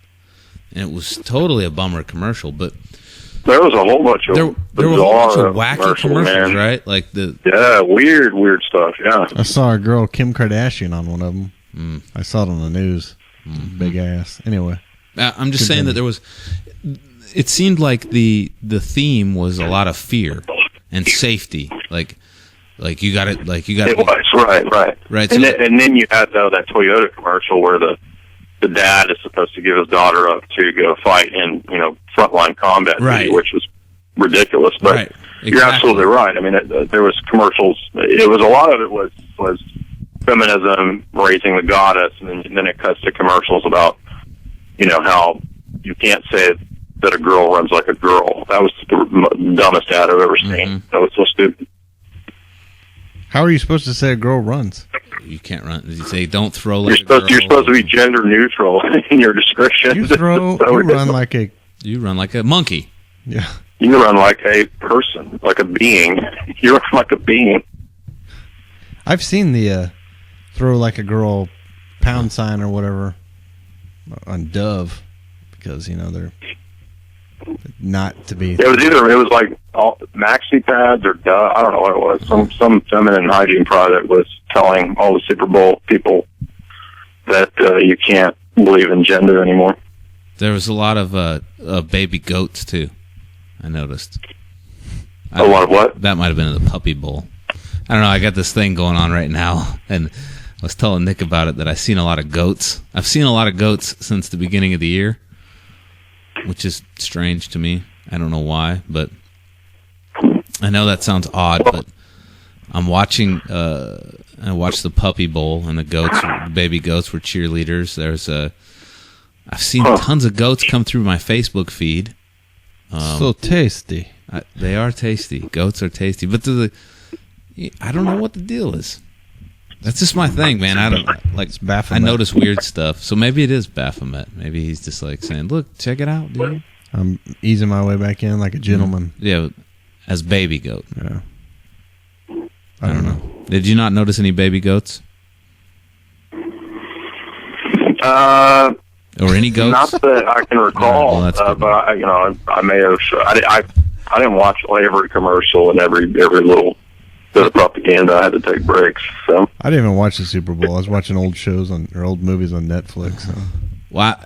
and it was totally a bummer commercial, but. There was a whole bunch of there were a whole bunch of wacky commercials, right? Like weird stuff. Yeah, I saw a girl, Kim Kardashian, on one of them. I saw it on the news. Big ass. Anyway, I'm just saying that there was. It seemed like the theme was a lot of fear and safety, like you got it, like you got. It was right. So And then you had that Toyota commercial where the dad is supposed to give his daughter up to go fight in frontline combat, Right. which was ridiculous. But Right. you're Exactly. absolutely right. I mean, there was commercials. It was a lot of it was feminism, raising the goddess, and then it cuts to commercials about how you can't say that a girl runs like a girl. That was the dumbest ad I've ever seen. Mm-hmm. That was so stupid. How are you supposed to say a girl runs? You can't run. You say don't throw like You're supposed a girl. to be gender neutral in your description. You run like a You run like a monkey. yeah. You run like a person, like a being. You run like a being. I've seen the throw like a girl pound sign or whatever on Dove because they're not to be. It was like all maxi pads or I don't know what it was. Some feminine hygiene product was telling all the Super Bowl people that you can't believe in gender anymore. There was a lot of baby goats too. I noticed. A lot of what? That might have been in the puppy bowl. I don't know. I got this thing going on right now, and I was telling Nick about it that I've seen a lot of goats. I've seen a lot of goats since the beginning of the year, which is strange to me. I don't know why, but I know that sounds odd, but I'm watching. I watched the puppy bowl, and the baby goats were cheerleaders. I've seen tons of goats come through my Facebook feed. So tasty. They are tasty. Goats are tasty, but I don't know what the deal is. That's just my thing, man. I don't like. Baphomet. I notice weird stuff, so maybe it is Baphomet. Maybe he's just like saying, "Look, check it out, dude." I'm easing my way back in like a gentleman. Yeah, as baby goat. Yeah. I don't know. Did you not notice any baby goats or any goats? Not that I can recall, Well, that's good. but I may have. I didn't watch every commercial and every little bit of propaganda. I had to take breaks. So I didn't even watch the Super Bowl. I was watching old shows or old movies on Netflix. So. Well,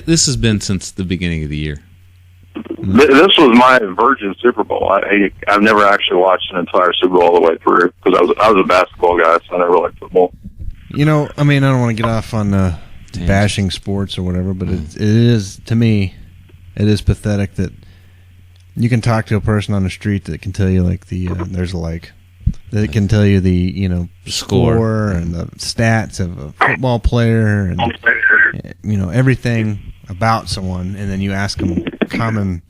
this has been since the beginning of the year. This was my virgin Super Bowl. I've never actually watched an entire Super Bowl all the way through because I was a basketball guy, so I never liked football. I don't want to get off on bashing sports or whatever, but it is, to me, it is pathetic that you can talk to a person on the street that can tell you that can tell you the score and the stats of a football player and everything about someone, and then you ask them common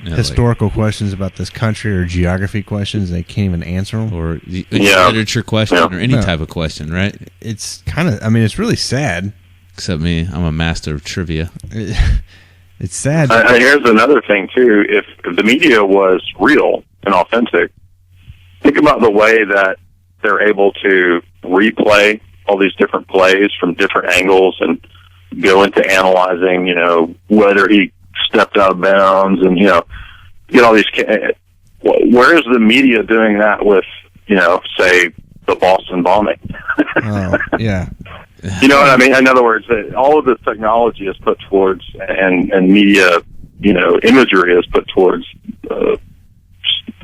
historical questions about this country or geography questions, and they can't even answer them. Or literature question or any type of question, right? It's kind of, it's really sad. Except me, I'm a master of trivia. It's sad. Here's another thing, too. If the media was real and authentic, think about the way that they're able to replay all these different plays from different angles and go into analyzing, whether he stepped out of bounds and, get all these. Where is the media doing that with, say, the Boston bombing? Oh, yeah. You know what I mean? In other words, all of this technology is put towards, and media, imagery is put towards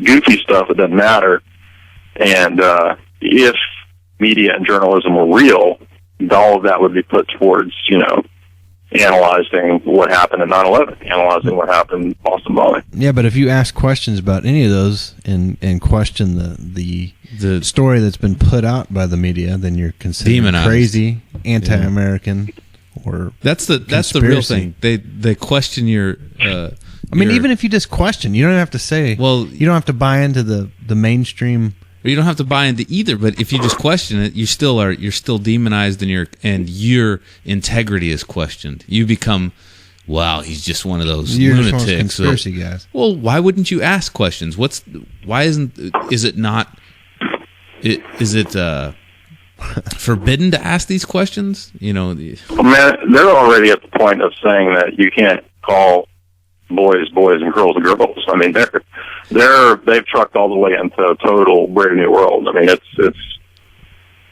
goofy stuff that doesn't matter. And if media and journalism were real, all of that would be put towards, analyzing what happened in 9/11, analyzing what happened in Boston bombing. Yeah, but if you ask questions about any of those and question the story that's been put out by the media, then you're considered demonized, crazy, anti-American, or that's the real thing. They question your. Even if you just question, you don't have to say. Well, you don't have to buy into the mainstream. You don't have to buy into either, but if you just question it, you're still demonized, and your integrity is questioned. You become, wow, he's just one of those lunatics. Just one of those conspiracy guys. Well, why wouldn't you ask questions? Is it forbidden to ask these questions? Well, man, they're already at the point of saying that you can't call boys and girls girls. I mean, they've trucked all the way into a total brave new world. I mean,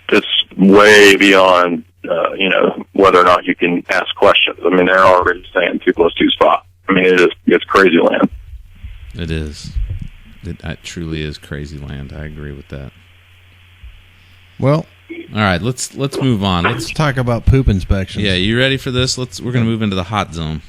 it's way beyond whether or not you can ask questions. I mean, they're already saying 2 + 2 is 5. I mean, it's crazy land. It is. It truly is crazy land. I agree with that. Well, all right, let's move on. Let's talk about poop inspections. Yeah, you ready for this? We're going to move into the hot zone.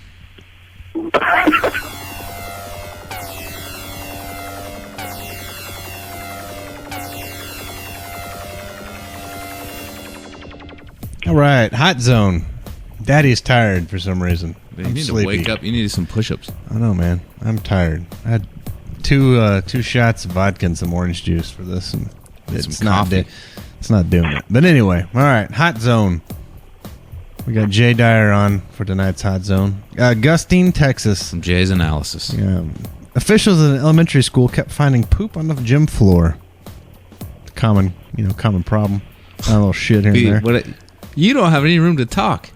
All right, hot zone. Daddy's tired for some reason. You I'm need sleepy. to wake up. You need some push-ups. I know, man. I'm tired. I had two shots of vodka and some orange juice for this, and it's not doing it. But anyway, all right, hot zone. We got Jay Dyer on for tonight's hot zone. Gustine, Texas. Some Jay's analysis. Yeah. Officials at an elementary school kept finding poop on the gym floor. Common problem. A little shit here and there. You don't have any room to talk.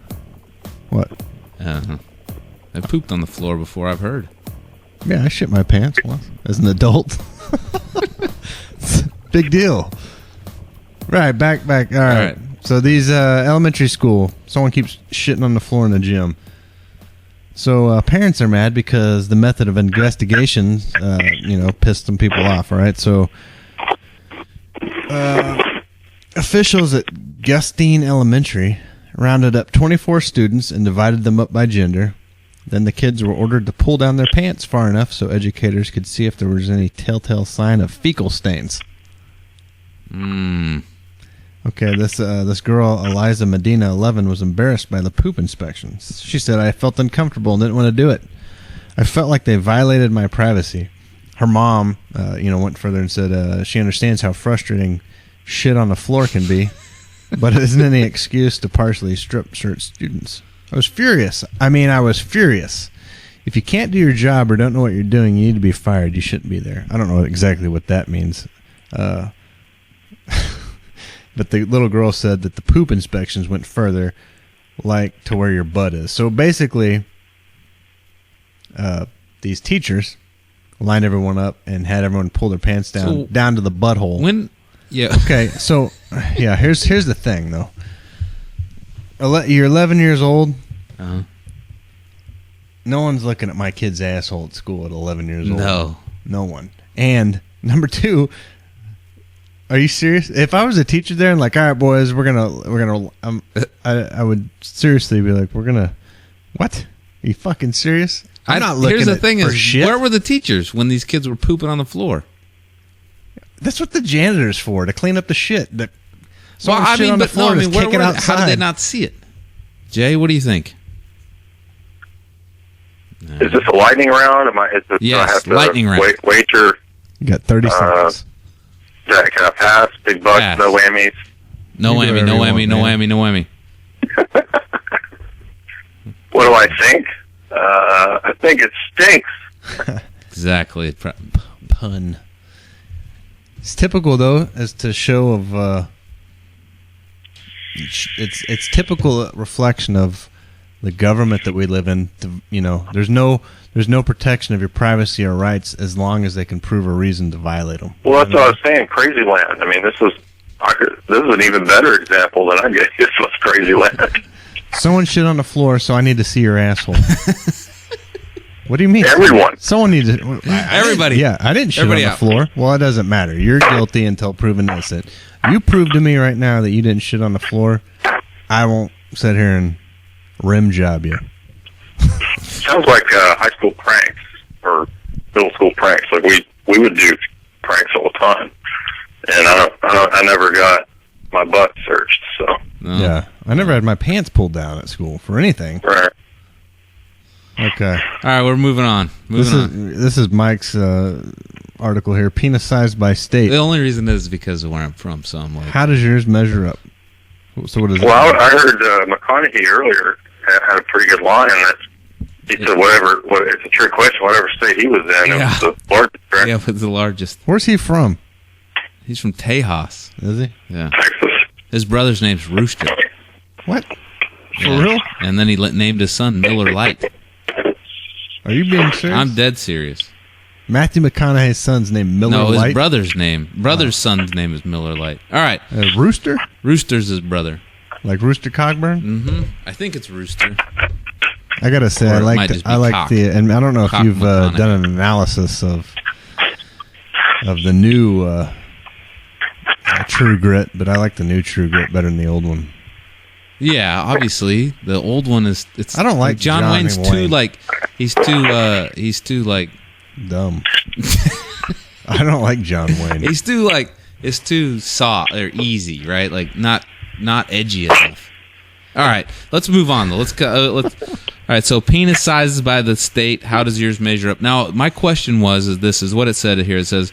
What? I pooped on the floor before, I've heard. Yeah, I shit my pants once as an adult. Big deal. Right, back. All right. So these elementary school, someone keeps shitting on the floor in the gym. So parents are mad because the method of investigation, pissed some people off, right? So officials at Gustine Elementary rounded up 24 students and divided them up by gender. Then the kids were ordered to pull down their pants far enough so educators could see if there was any telltale sign of fecal stains. Okay, this girl, Eliza Medina, 11, was embarrassed by the poop inspections. She said, "I felt uncomfortable and didn't want to do it. I felt like they violated my privacy." Her mom, went further and said she understands how frustrating shit on the floor can be, but it isn't any excuse to partially strip search students. I was furious. If you can't do your job or don't know what you're doing, you need to be fired. You shouldn't be there. I don't know exactly what that means. But the little girl said that the poop inspections went further, like to where your butt is. So basically, these teachers lined everyone up and had everyone pull their pants down to the butthole. Okay, so here's the thing though. You're 11 years old. Uh-huh. No one's looking at my kid's asshole at school at 11 years old. No one. And number two, are you serious? If I was a teacher there and like, all right, boys, we're gonna, I would seriously be like, what? Are you fucking serious? I'm not looking Here's the thing for is, shit. Where were the teachers when these kids were pooping on the floor? That's what the janitor's for, to clean up the shit. How did they not see it? Jay, what do you think? Is this a lightning round? Yes, lightning round. Wait your... You got 30 seconds. Can I pass? Big bucks, Pass. no whammies. No whammy. What do I think? I think it stinks. Exactly. Pun. It's typical, though, as to show of... It's typical reflection of the government that we live in. There's no protection of your privacy or rights as long as they can prove a reason to violate them. Well, that's what I was saying. Crazy land. I mean, this is an even better example than I get. This was crazy land. Someone shit on the floor, so I need to see your asshole. What do you mean? Everyone. Someone needs to... Everybody. Yeah, I didn't shit on the floor. Well, it doesn't matter. You're guilty until proven innocent. You prove to me right now that you didn't shit on the floor, I won't sit here and rim job you. Sounds like high school pranks or middle school pranks. Like we would do pranks all the time, and I never got my butt searched. So yeah, I never had my pants pulled down at school for anything. Right. Okay. All right, we're moving on. This is Mike's article here. Penis size by state. The only reason is because of where I'm from. So I'm like, how does yours measure up? So what is it? Well, I heard McConaughey earlier had a pretty good line. He said it's a trick question. Whatever state he was in, it was the largest. Right? Yeah, it was the largest. Where's he from? He's from Tejas. Is he? Yeah. Texas. His brother's name's Rooster. What? For real? And then he named his son Miller Lite. Are you being serious? I'm dead serious. Matthew McConaughey's son's name Miller Lite? No, his brother's son's name is Miller Lite. All right. Rooster? Rooster's his brother. Like Rooster Cogburn? Mm-hmm. I think it's rooster. I gotta say, Or I it like might just be cock. and I don't know if Cock you've McConaughey. done an analysis of the new True Grit, but I like the new True Grit better than the old one. Yeah, obviously the old one is. It's. I don't like John Johnny Wayne's Wayne. too like. He's too like. Dumb. I don't like John Wayne. He's too like. It's too soft or easy, right? Like not edgy enough. All right, let's move on though. Let's go. All right, so penis sizes by the state. How does yours measure up? Now, my question is what it said here. It says,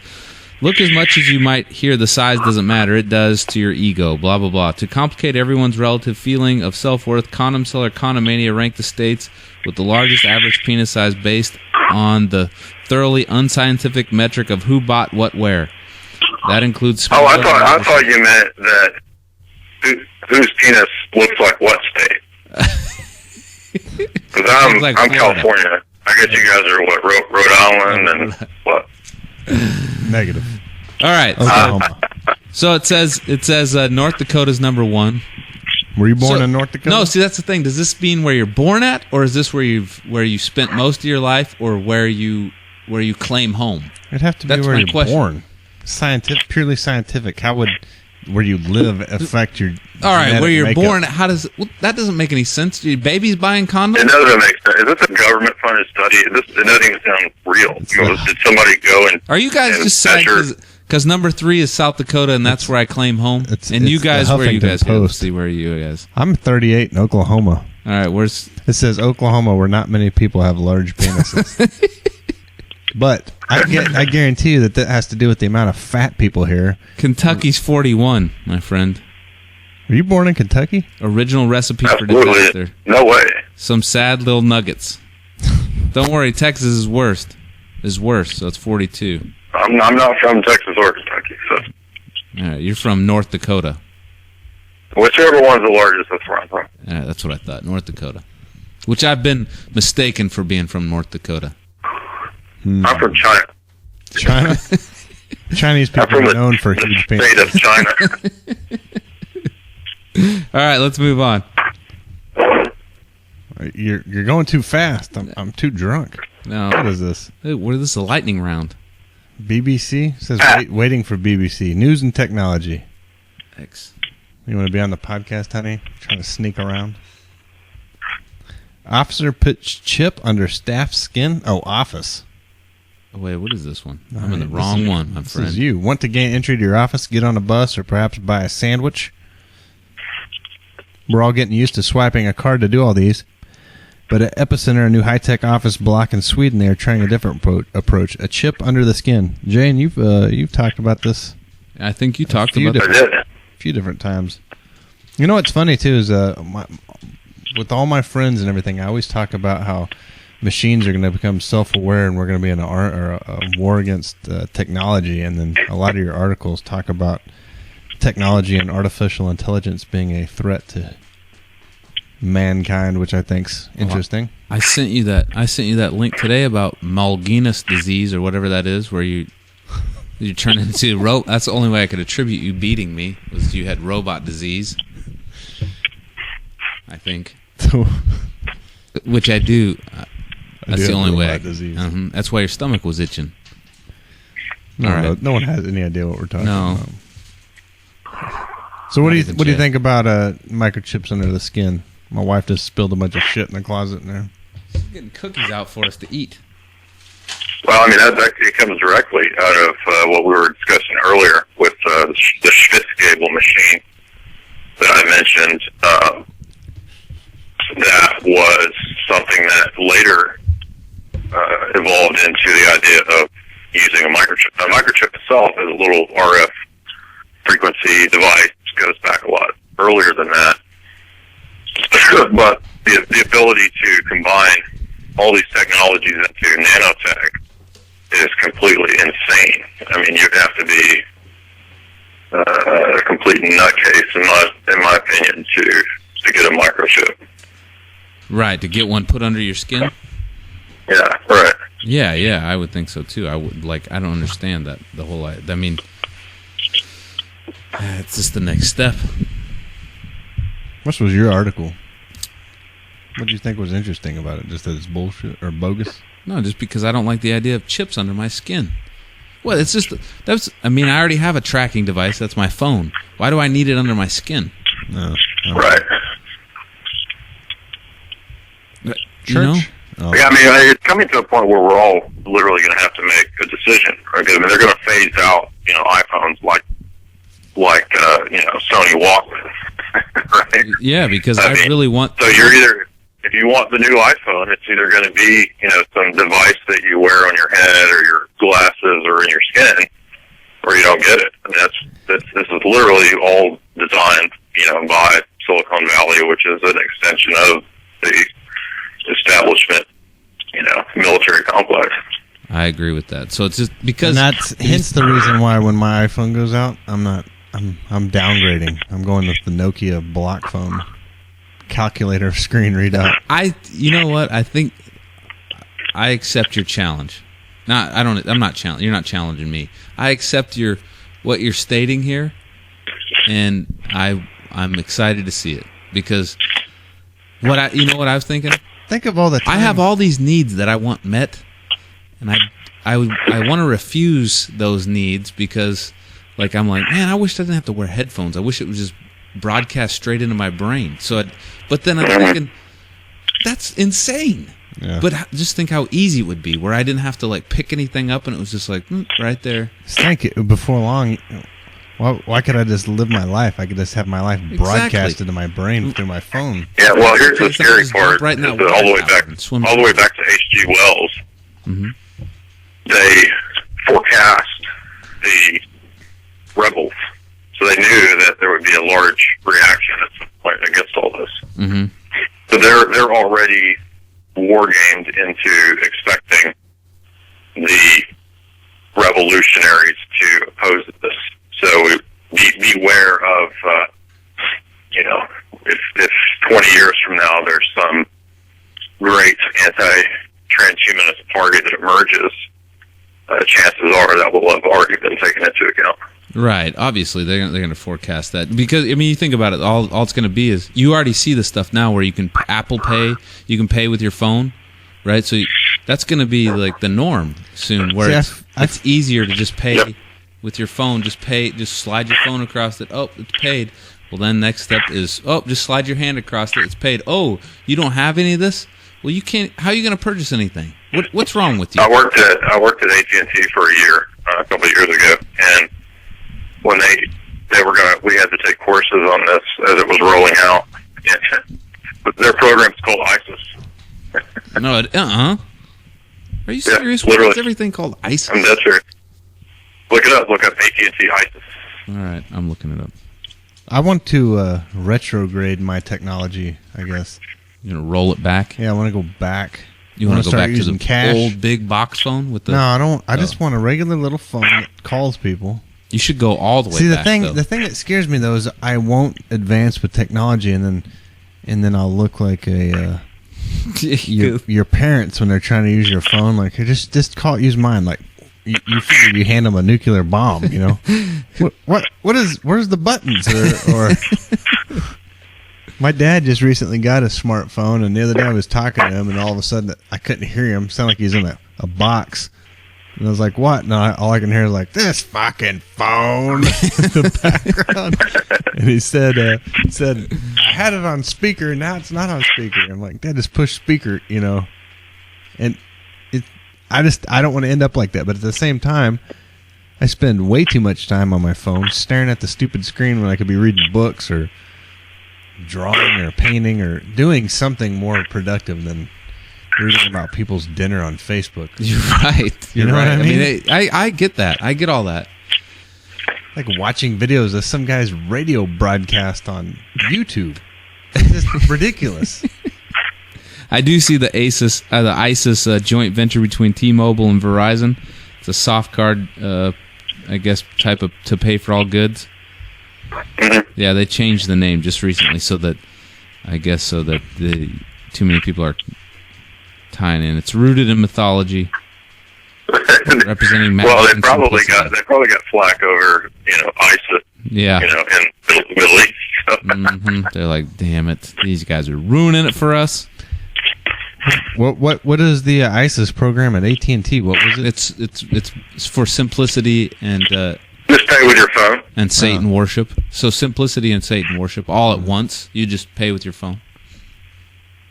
look, as much as you might hear the size doesn't matter, it does to your ego, blah, blah, blah. To complicate everyone's relative feeling of self-worth, Condom Seller Condomania ranked the states with the largest average penis size based on the thoroughly unscientific metric of who bought what where. That includes... Oh, I thought you meant that whose penis looks like what state? Because I'm like Florida. California. I guess you guys are what, Rhode Island and what? Negative. All right. Oklahoma. So it says North Dakota's number one. Were you born in North Dakota? No, see that's the thing. Does this mean where you're born at, or is this where you spent most of your life, or where you claim home? It'd have to be That's where my you're question. born. Scientific, purely scientific. How would where you live affect your? All right, genetic where you're makeup? born. How does that doesn't make any sense? Your baby's buying condoms. It doesn't make sense. Is this a government-funded study? It doesn't even sound real. Did somebody go and... Are you guys and just sad measure- because number 3 is South Dakota and that's where I claim home? it's And you the guys, where you Huffington guys? Here, let's Post. see where you guys. I'm 38 in Oklahoma. All right, where's It says Oklahoma, where not many people have large penises. But I guarantee you that has to do with the amount of fat people here. Kentucky's 41, my friend. Were you born in Kentucky? Original recipe for Absolutely. disaster. No way. Some sad little nuggets. Don't worry, Texas is worse, so it's 42. I'm not from Texas or Kentucky, so All right, you're from North Dakota. whichever one's the largest, that's where I'm from. All right, that's what I thought, North Dakota. Which I've been mistaken for being from North Dakota. I'm from China. China? Chinese I'm people from are known for huge state penises. of China. All right, let's move on. You're going too fast. I'm too drunk. No, What is this? Hey, what is this? A lightning round? BBC? It says waiting for BBC. News and technology. X. You want to be on the podcast, honey? Trying to sneak around? Officer puts chip under staff's skin? Oh, office. Oh, wait, what is this one? I'm in All the right, wrong this is- one, my This friend. is you. Want to gain entry to your office, get on a bus, or perhaps buy a sandwich? We're all getting used to swiping a card to do all these. But at Epicenter, a new high-tech office block in Sweden, they are trying a different approach. A chip under the skin. Jane, you've talked about this I think you talked few about I that. did. a few different times. You know what's funny, too, is with all my friends and everything, I always talk about how machines are going to become self-aware and we're going to be in a war against technology. And then a lot of your articles talk about technology and artificial intelligence being a threat to mankind, which I think's interesting. I sent you that link today about Malguinus disease or whatever that is, where you turn into That's the only way I could attribute you beating me, was you had robot disease. I think, which I do. That's do the have only way. robot disease. That's why your stomach was itching. No, All right. no one has any idea what we're talking No. about. So what do even you Jay. think about microchips under the skin? My wife just spilled a bunch of shit in the closet in there. Getting cookies out for us to eat. Well, I mean, it comes directly out of what we were discussing earlier with the Schwitzgable machine that I mentioned. That was something that later evolved into the idea of using a microchip. A microchip itself is a little RF frequency device. Goes back a lot earlier than that. But the ability to combine all these technologies into nanotech is completely insane. I mean, you'd have to be a complete nutcase, in my opinion, to get a microchip. Right, to get one put under your skin? Yeah, right. Yeah, I would think so too. I don't understand that, the whole, I mean, it's just the next step. What was your article? What do you think was interesting about it? Just that it's bullshit or bogus? No, just because I don't like the idea of chips under my skin. Well, it's just I already have a tracking device. That's my phone. Why do I need it under my skin? No. Right. Church? You know? Oh. Yeah, it's coming to a point where we're all literally going to have to make a decision. Right? They're going to phase out, iPhones like Sony Walkman. Right? Yeah, because I really want. So you're either, if you want the new iPhone, it's either going to be, some device that you wear on your head or your glasses or in your skin, or you don't get it. This is literally all designed, by Silicon Valley, which is an extension of the establishment, military complex. I agree with that. So it's just because And that's hence the reason why when my iPhone goes out, I'm downgrading. I'm going with the Nokia block phone calculator screen readout. You know what? I think I accept your challenge. I'm not challenging. You're not challenging me. I accept what you're stating here, and I'm excited to see it because what I was thinking. Think of all the time. I have all these needs that I want met, and I want to refuse those needs because, I'm like, man, I wish I didn't have to wear headphones. I wish it was just broadcast straight into my brain. But then I'm thinking, that's insane. Yeah. But just think how easy it would be, where I didn't have to pick anything up, and it was just right there. Think before long. Why could I just live my life? I could just have my life broadcasted to my brain through my phone. Yeah, well, here's the scary Just part. right now, All the way back to H.G. Wells. Mm-hmm. They forecast the rebels, so they knew that there would be a large reaction at some point against all this. Mm-hmm. So they're already war gamed into expecting the revolutionaries to oppose this. So beware of, if 20 years from now there's some great anti-transhumanist party that emerges, chances are that will have already been taken into account. Right. Obviously, they're going to forecast that because you think about it. All it's going to be is you already see the stuff now where you can Apple Pay, you can pay with your phone, right? So that's going to be the norm soon, where it's easier to just pay with your phone. Just slide your phone across it. Oh, it's paid. Well, then next step is just slide your hand across it. It's paid. Oh, you don't have any of this? Well, you can't. How are you going to purchase anything? What's wrong with you? I worked at AT&T for a year, a couple of years ago, and when we had to take courses on this as it was rolling out. But their program's called ISIS. No, Are you serious? Yeah, literally. What's everything called ISIS? I'm dead serious. Look it up. Look up AT&T ISIS. All right, I'm looking it up. I want to retrograde my technology, I guess. You gonna roll it back? Yeah, I want to go back. You want to go back to the cash. old big box phone with the? No, I don't. I just want a regular little phone that calls people. You should go all the way See, back. the thing that scares me though is I won't advance with technology, and then I'll look like a your parents when they're trying to use your phone. Like, hey, just use mine. Like, you figure you hand them a nuclear bomb, you know? Where's the buttons or My dad just recently got a smartphone, and the other day I was talking to him, and all of a sudden I couldn't hear him. It sounded like he's in a box. And I was like, what? And all I can hear is like, this fucking phone in the background. And he said, I had it on speaker, and now it's not on speaker. I'm like, Dad, just push speaker, you know. And I don't want to end up like that. But at the same time, I spend way too much time on my phone staring at the stupid screen when I could be reading books or drawing or painting or doing something more productive than reading about people's dinner on Facebook. You're right. You know right. what I mean? I get that. I get all that. Like watching videos of some guy's radio broadcast on YouTube. It's just ridiculous. I do see the ISIS joint venture between T-Mobile and Verizon. It's a soft card, I guess, type of to pay for all goods. Yeah, they changed the name just recently so that too many people are tying in. It's rooted in mythology, representing magic. Well, they probably got flack over ISIS. Yeah, in the Middle East. They're like, damn it, these guys are ruining it for us. What is the ISIS program at AT&T? What was it? It's for simplicity and Just pay with your phone. and Satan worship. So simplicity and Satan worship all at once. You just pay with your phone.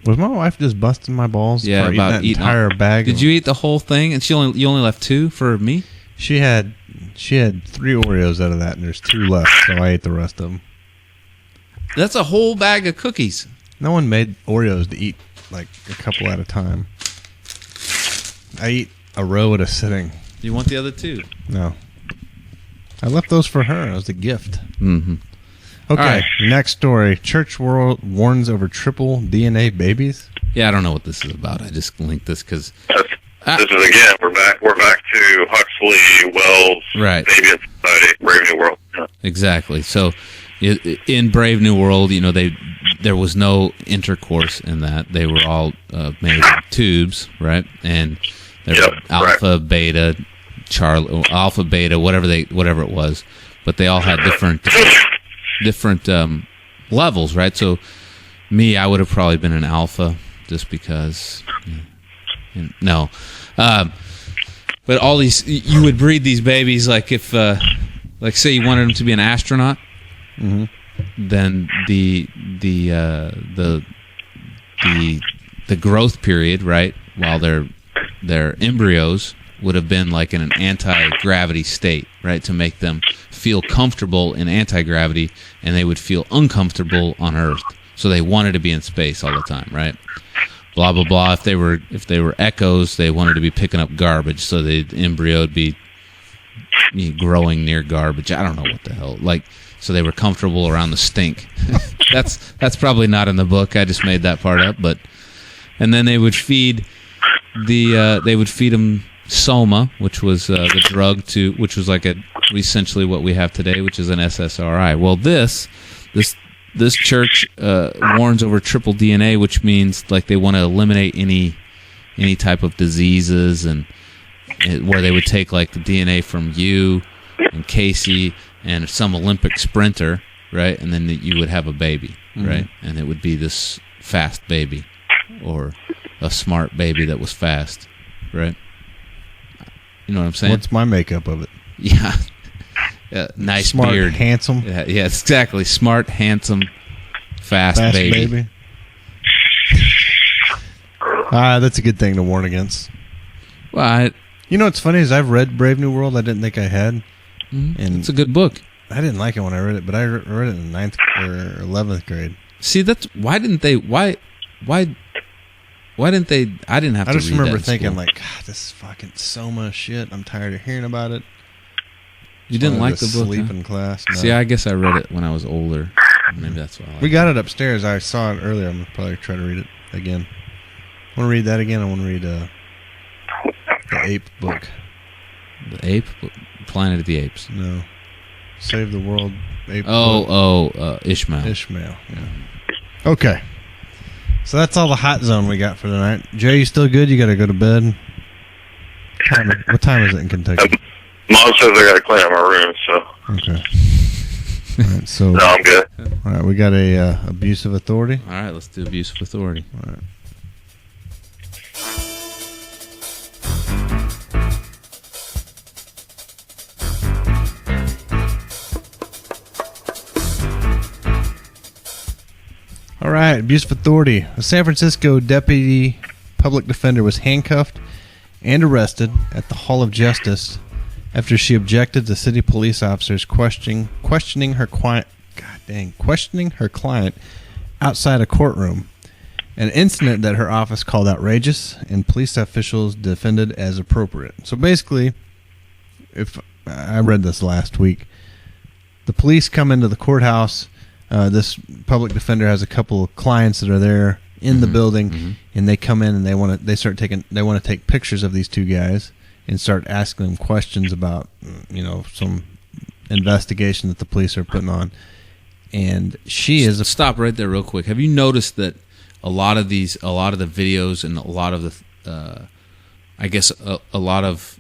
Was my wife just busting my balls? Yeah, for about eating that entire bag. Did you eat the whole thing? And you only left 2 for me? She had 3 Oreos out of that, and there's 2 left, so I ate the rest of them. That's a whole bag of cookies. No one made Oreos to eat like a couple at a time. I eat a row at a sitting. You want the other 2? No. I left those for her. It was a gift. Mm-hmm. Okay, All right. next story. Church world warns over triple DNA babies. Yeah, I don't know what this is about. I just linked this because... This is again. We're back to Huxley, Wells, Right. Devious Society, Brave New World. Yeah. Exactly. So, in Brave New World, there was no intercourse in that. They were all made of tubes, right? And there were alpha, beta, alpha, beta, whatever it was, but they all had different levels, right? So, me, I would have probably been an alpha, just because. No. But all these, you would breed these babies like if, say you wanted them to be an astronaut, then the growth period, right, while their embryos would have been like in an anti-gravity state, right, to make them feel comfortable in anti-gravity, and they would feel uncomfortable on Earth. So they wanted to be in space all the time, right? Blah blah blah. If they were echoes, they wanted to be picking up garbage, so the embryo would be growing near garbage. I don't know what the hell. So they were comfortable around the stink. That's probably not in the book. I just made that part up. And then they would feed them Soma, which was the drug which was essentially what we have today, which is an SSRI. Well, this church warns over triple DNA, which means they want to eliminate any type of diseases, and where they would take the DNA from you and Casey and some Olympic sprinter, right, and then you would have a baby, right, and it would be this fast baby or a smart baby that was fast, right? You know what I'm saying? What's my makeup of it? Yeah. Nice smart, beard. handsome. Yeah, exactly. Smart, handsome, fast baby. That's a good thing to warn against. Well, what's funny is I've read Brave New World. I didn't think I had. And it's a good book. I didn't like it when I read it, but I read it in 9th or 11th grade. See, why didn't they? Why didn't they? I didn't have to read that. I just remember in thinking, school. God, this is fucking so much shit. I'm tired of hearing about it. You didn't like the book? Sleep Huh? in class. No. See, I guess I read it when I was older. Maybe that's why. We got it upstairs. I saw it earlier. I'm gonna probably try to read it again. I want to read that again. I want to read the ape book. The ape, Planet of the Apes. No, Save the World. Ape. Ishmael. Ishmael. Yeah. Okay. So that's all the hot zone we got for tonight. Jay, you still good? You got to go to bed. What time is it in Kentucky? Mom says I got to clean up my room, so. Okay. All right, so. No, I'm good. All right, we got a abuse of authority. All right, let's do abuse of authority. All right. All right, abuse of authority. A San Francisco deputy public defender was handcuffed and arrested at the Hall of Justice after she objected to city police officers questioning her client. Questioning her client outside a courtroom. An incident that her office called outrageous and police officials defended as appropriate. So basically, if I read this last week, the police come into the courthouse. This public defender has a couple of clients that are there in the building, and they come in and they want to take pictures of these two guys and start asking them questions about some investigation that the police are putting on. And she is stop right there real quick. Have you noticed that a lot of the videos and a lot of the a lot of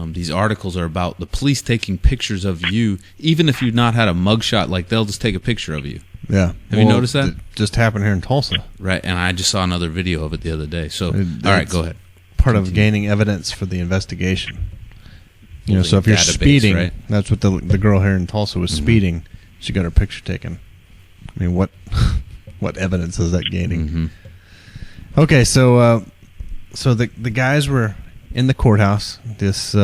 these articles are about the police taking pictures of you, even if you've not had a mugshot. They'll just take a picture of you, Yeah. Have you noticed that? It just happened here in Tulsa. Right, and I just saw another video of it the other day. So, all right, go ahead. Part of gaining evidence for the investigation. You know, so if you're Database, speeding, right? that's what the girl here in Tulsa was speeding. She got her picture taken. I mean, what what evidence is that gaining? Okay, so the guys were in the courthouse. This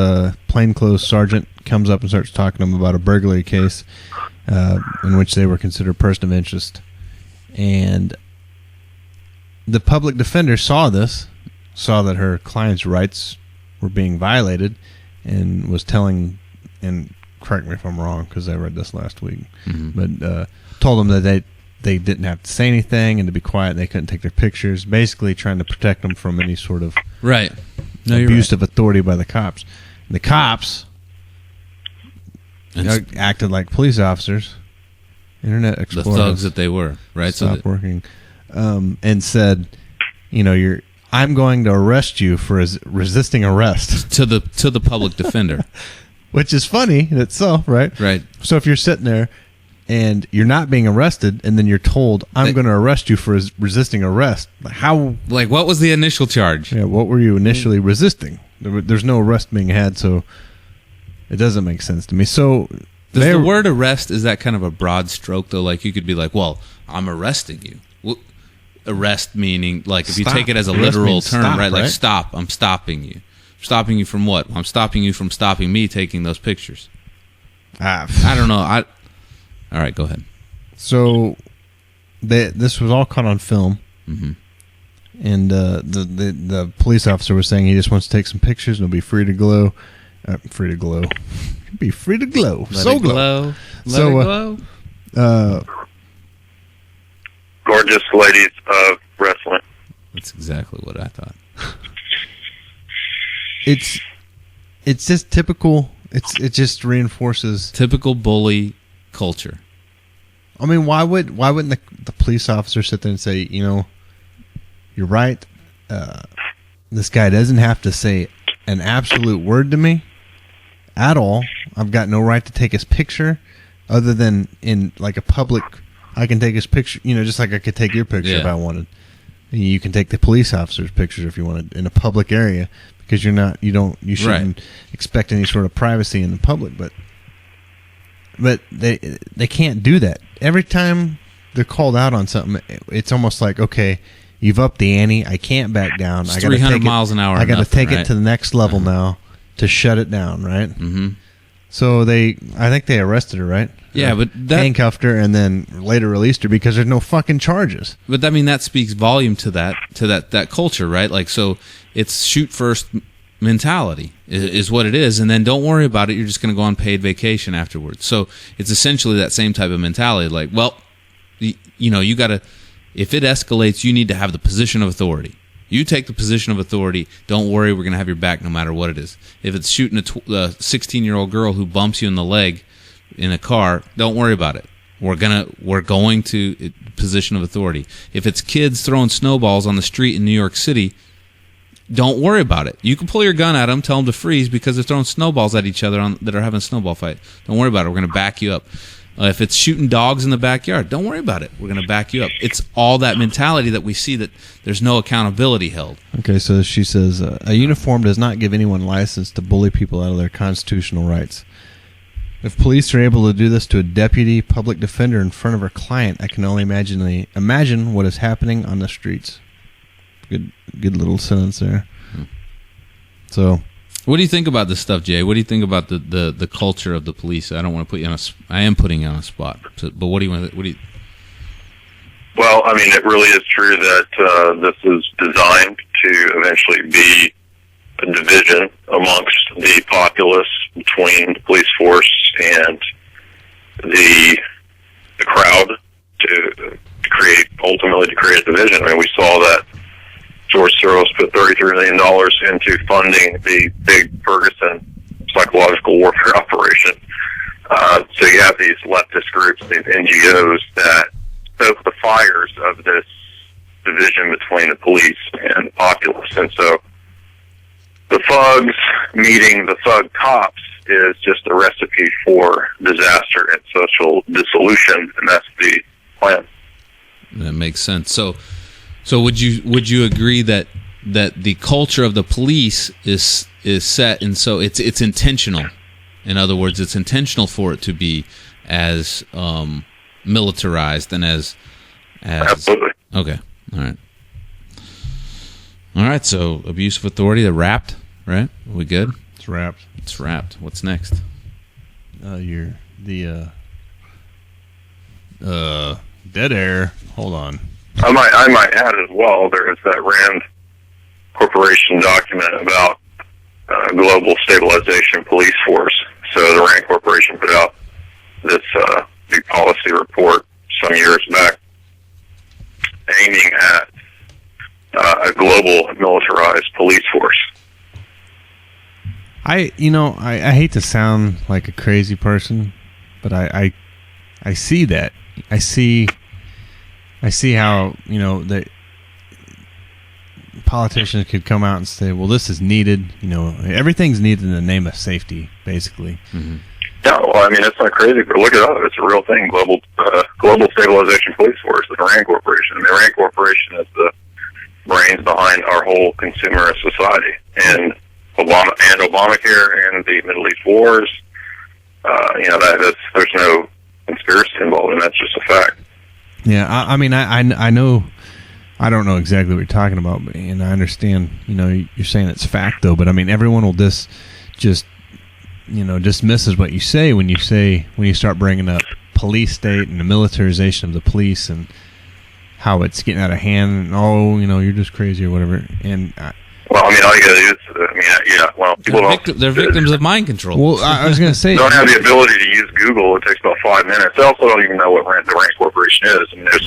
plainclothes sergeant comes up and starts talking to them about a burglary case in which they were considered person of interest. And the public defender saw that her client's rights were being violated, and was telling, and correct me if I'm wrong because I read this last week, but told them that they didn't have to say anything and to be quiet, and they couldn't take their pictures, basically trying to protect them from any sort of abuse of authority by the cops. And the cops acted like police officers, Internet Explorer, the thugs that they were, right? Stopped working, and said, you know, I'm going to arrest you for resisting arrest to the public defender, which is funny in itself, right? Right. So if you're sitting there and you're not being arrested, and then you're told, I'm going to arrest you for resisting arrest, how? Like, what was the initial charge? Yeah, what were you initially resisting? There's no arrest being had, so it doesn't make sense to me. So does the word arrest, is that kind of a broad stroke, though? Like, you could be like, well, I'm arresting you. Well, arrest meaning, like, if you take it as a literal term, stop, right? Like, stop. I'm stopping you. Stopping you from what? I'm stopping you from stopping me taking those pictures. I don't know. All right, go ahead. So this was all caught on film, and the police officer was saying he just wants to take some pictures and he'll be free to glow. Free to glow. Be free to glow. Let it glow. Let it glow. Gorgeous ladies of wrestling. That's exactly what I thought. It's just typical. It just reinforces typical bully culture. I mean, why wouldn't the police officer sit there and say, you know, you're right. This guy doesn't have to say an absolute word to me at all. I've got no right to take his picture, other than in like a public. I can take his picture, you know, just like I could take your picture if I wanted. You can take the police officer's pictures if you wanted in a public area, because you shouldn't expect any sort of privacy in the public. But they can't do that. Every time they're called out on something, it's almost like, okay, you've upped the ante. I can't back down. It's 300 miles an hour. I got to take it to the next level now to shut it down, right? Mm-hmm. So I think they arrested her, right? Yeah, but handcuffed her and then later released her because there's no fucking charges. But I mean, that speaks volume to that culture, right? Like, so it's shoot first mentality is what it is, and then don't worry about it. You're just going to go on paid vacation afterwards. So it's essentially that same type of mentality. Like, well, you know, you got to, if it escalates, you need to have the position of authority. You take the position of authority. Don't worry, we're going to have your back no matter what it is. If it's shooting a 16-year-old girl who bumps you in the leg in a car, don't worry about it. We're going to position of authority. If it's kids throwing snowballs on the street in New York City, don't worry about it. You can pull your gun at them, tell them to freeze because they're throwing snowballs at each other that are having a snowball fight. Don't worry about it. We're going to back you up. If it's shooting dogs in the backyard, don't worry about it. We're going to back you up. It's all that mentality that we see, that there's no accountability held. Okay, so she says, a uniform does not give anyone license to bully people out of their constitutional rights. If police are able to do this to a deputy public defender in front of her client, I can only imagine what is happening on the streets. Good little sentence there. So, what do you think about this stuff, Jay? What do you think about the culture of the police? I don't want to put you on I am putting you on a spot. But what do you want? Well, I mean, it really is true that this is designed to eventually be a division amongst the populace between the police force and the crowd to ultimately create a division. I mean, we saw that George Soros put $33 million into funding the big Ferguson psychological warfare operation. So you have these leftist groups, these NGOs that stoke the fires of this division between the police and the populace. And so the thugs meeting the thug cops is just a recipe for disaster and social dissolution, and that's the plan. That makes sense. So would you agree that the culture of the police is set, and so it's intentional? In other words, it's intentional for it to be as militarized and as Absolutely. Okay. All right. So abuse of authority, they're wrapped, right? Are we good? It's wrapped. It's wrapped. What's next? You're the dead air. Hold on. I might add as well, there is that RAND Corporation document about global stabilization police force. So the RAND Corporation put out this big policy report some years back aiming at a global militarized police force. I hate to sound like a crazy person, but I see that. I see how, that politicians could come out and say, well, this is needed. Everything's needed in the name of safety, basically. Mm-hmm. Yeah, well, I mean, it's not crazy, but look it up. It's a real thing. Global Stabilization Police Force, the RAND Corporation. And the RAND Corporation is the brains behind our whole consumerist society. And Obamacare and the Middle East wars, there's no conspiracy involved, and that's just a fact. Yeah, I know. I don't know exactly what you're talking about, and I understand. You're saying it's fact, though. But I mean, everyone will just dismisses what you say when you start bringing up police state and the militarization of the police and how it's getting out of hand. And you're just crazy or whatever. And well, I mean, all you gotta do is, they're victims of mind control. Well, I was gonna say, don't have the ability to use Google. It takes about 5 minutes. They also don't even know what the RAND Corporation is. I mean, there's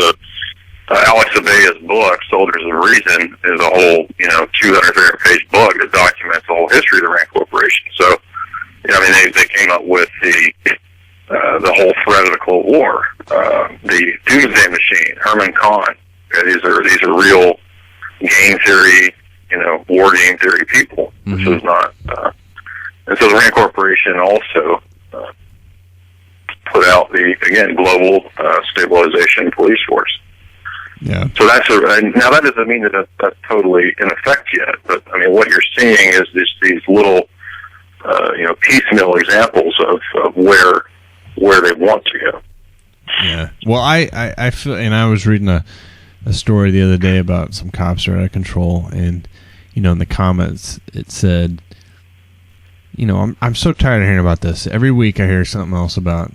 Alex Abea's book, Soldiers of Reason, is a whole 200-300-page book that documents the whole history of the RAND Corporation. So, they came up with the whole threat of the Cold War, the Doomsday Machine, Herman Kahn. These are real game theory, war game theory people. Mm-hmm. This is not. And so the RAND Corporation also put out the Global Stabilization Police Force. yeah, So now that doesn't mean that that's totally in effect yet. But I mean, what you're seeing is these little piecemeal examples of where they want to go. yeah. Well, I feel, and I was reading a story the other day about some cops are out of control, and in the comments it said, I'm so tired of hearing about this. Every week I hear something else about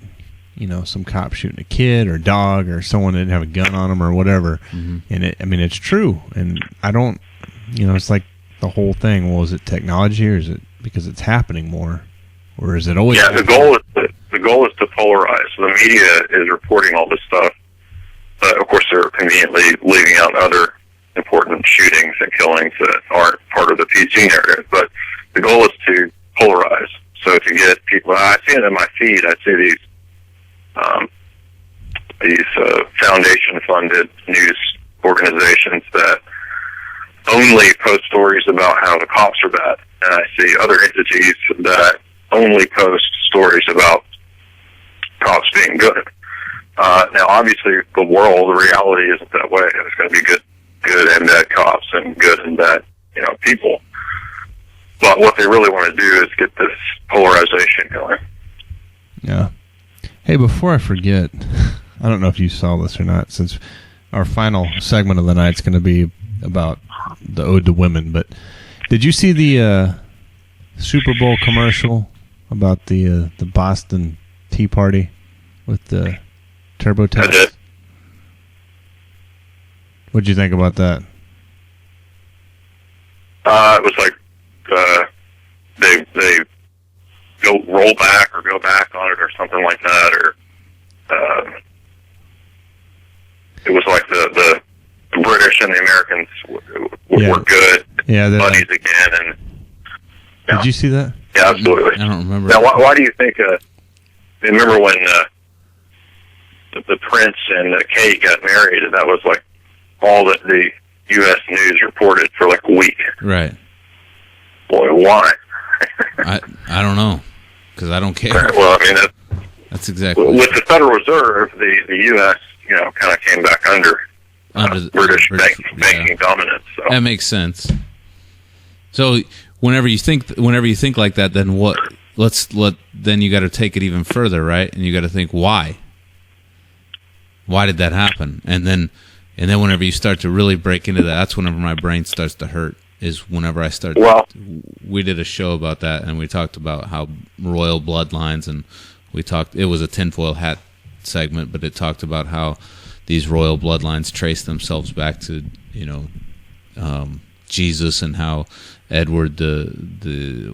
some cop shooting a kid or dog or someone that didn't have a gun on them or whatever. Mm-hmm. And it's true. And I don't, it's like the whole thing. Well, is it technology or is it because it's happening more, or is it always? Yeah, the goal is to polarize. So the media is reporting all this stuff, but of course they're conveniently leaving out other important shootings and killings that aren't part of the PG narrative. But the goal is to polarize. So to get people, I see it in my feed. I see these foundation-funded news organizations that only post stories about how the cops are bad, and I see other entities that only post stories about cops being good. Now, obviously, the reality isn't that way. There's going to be good and bad cops and good and bad, people. But what they really want to do is get this polarization going. Yeah. Hey, before I forget, I don't know if you saw this or not, since our final segment of the night is going to be about the Ode to Women, but did you see the Super Bowl commercial about the Boston Tea Party with the TurboTax? I did. What'd you think about that? It was like they roll back or go back on it or something like that, or it was like the British and the Americans were good buddies again. And did you see that? Yeah, absolutely. I don't remember. Now, why do you think? Remember when the Prince and Kate got married, and that was like all that the U.S. news reported for like a week. Right. Boy, why? I don't know, because I don't care. Well, I mean, That's exactly with the Federal Reserve, the U.S. kind of came back under Under British British, banking dominance. So. That makes sense. So whenever you think like that, then what? Then you got to take it even further, right? And you got to think why. Why did that happen? And then whenever you start to really break into that, that's whenever my brain starts to hurt. Is whenever I start. Well, we did a show about that, and we talked about how royal bloodlines, and we talked. It was a tinfoil hat segment, but it talked about how these royal bloodlines trace themselves back to Jesus, and how Edward the